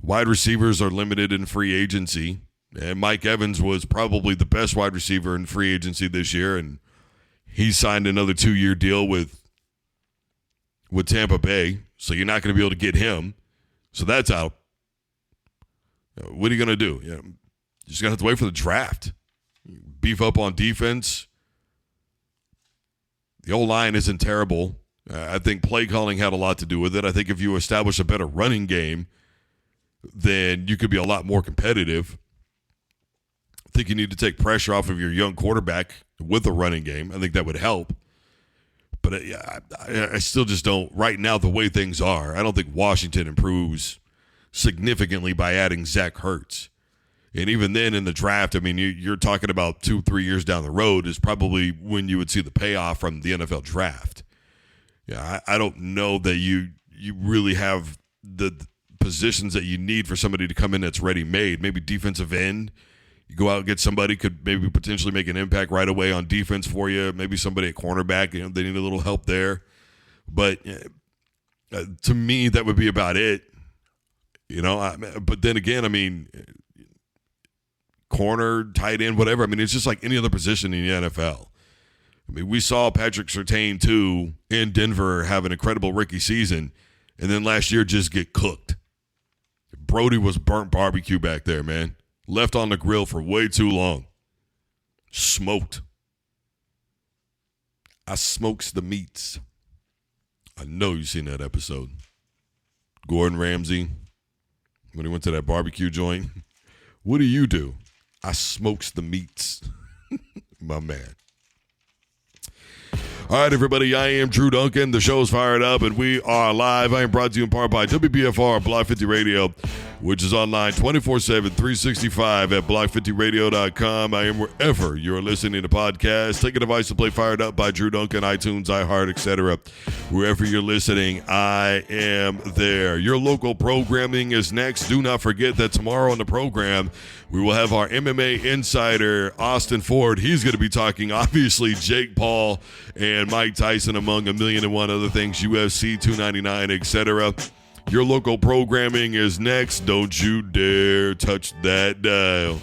Wide receivers are limited in free agency. And Mike Evans was probably the best wide receiver in free agency this year, and he signed another 2-year deal with Tampa Bay, so you're not going to be able to get him. So that's out. What are you going to do? You're just going to have to wait for the draft. Beef up on defense. The O-line isn't terrible. I think play calling had a lot to do with it. I think if you establish a better running game, then you could be a lot more competitive. I think you need to take pressure off of your young quarterback with a running game. I think that would help. But I still just don't, right now, the way things are, I don't think Washington improves significantly by adding Zach Ertz. And even then in the draft, I mean, you're talking about 2-3 years down the road is probably when you would see the payoff from the NFL draft. Yeah, I don't know that you really have the positions that you need for somebody to come in that's ready-made. Maybe defensive end. You go out and get somebody could maybe potentially make an impact right away on defense for you. Maybe somebody at cornerback, they need a little help there. But to me, that would be about it. But then again, I mean, corner, tight end, whatever. I mean, it's just like any other position in the NFL. I mean, we saw Patrick Surtain, too, in Denver have an incredible rookie season, and then last year just get cooked. Brody was burnt barbecue back there, man. Left on the grill for way too long. Smoked. I smokes the meats. I know you've seen that episode. Gordon Ramsay, when he went to that barbecue joint. What do? I smokes the meats. My man. All right, everybody, I am Drew Duncan. The show's fired up, and we are live. I am brought to you in part by WBFR Block 50 Radio, which is online 24/7, 365 at block50radio.com. I am wherever you're listening to podcasts. Take a device to play Fired Up by Drew Duncan, iTunes, iHeart, etc. Wherever you're listening, I am there. Your local programming is next. Do not forget that tomorrow on the program, we will have our MMA insider, Austin Ford. He's going to be talking, obviously, Jake Paul and Mike Tyson, among a million and one other things, UFC 299, etc. Your local programming is next. Don't you dare touch that dial.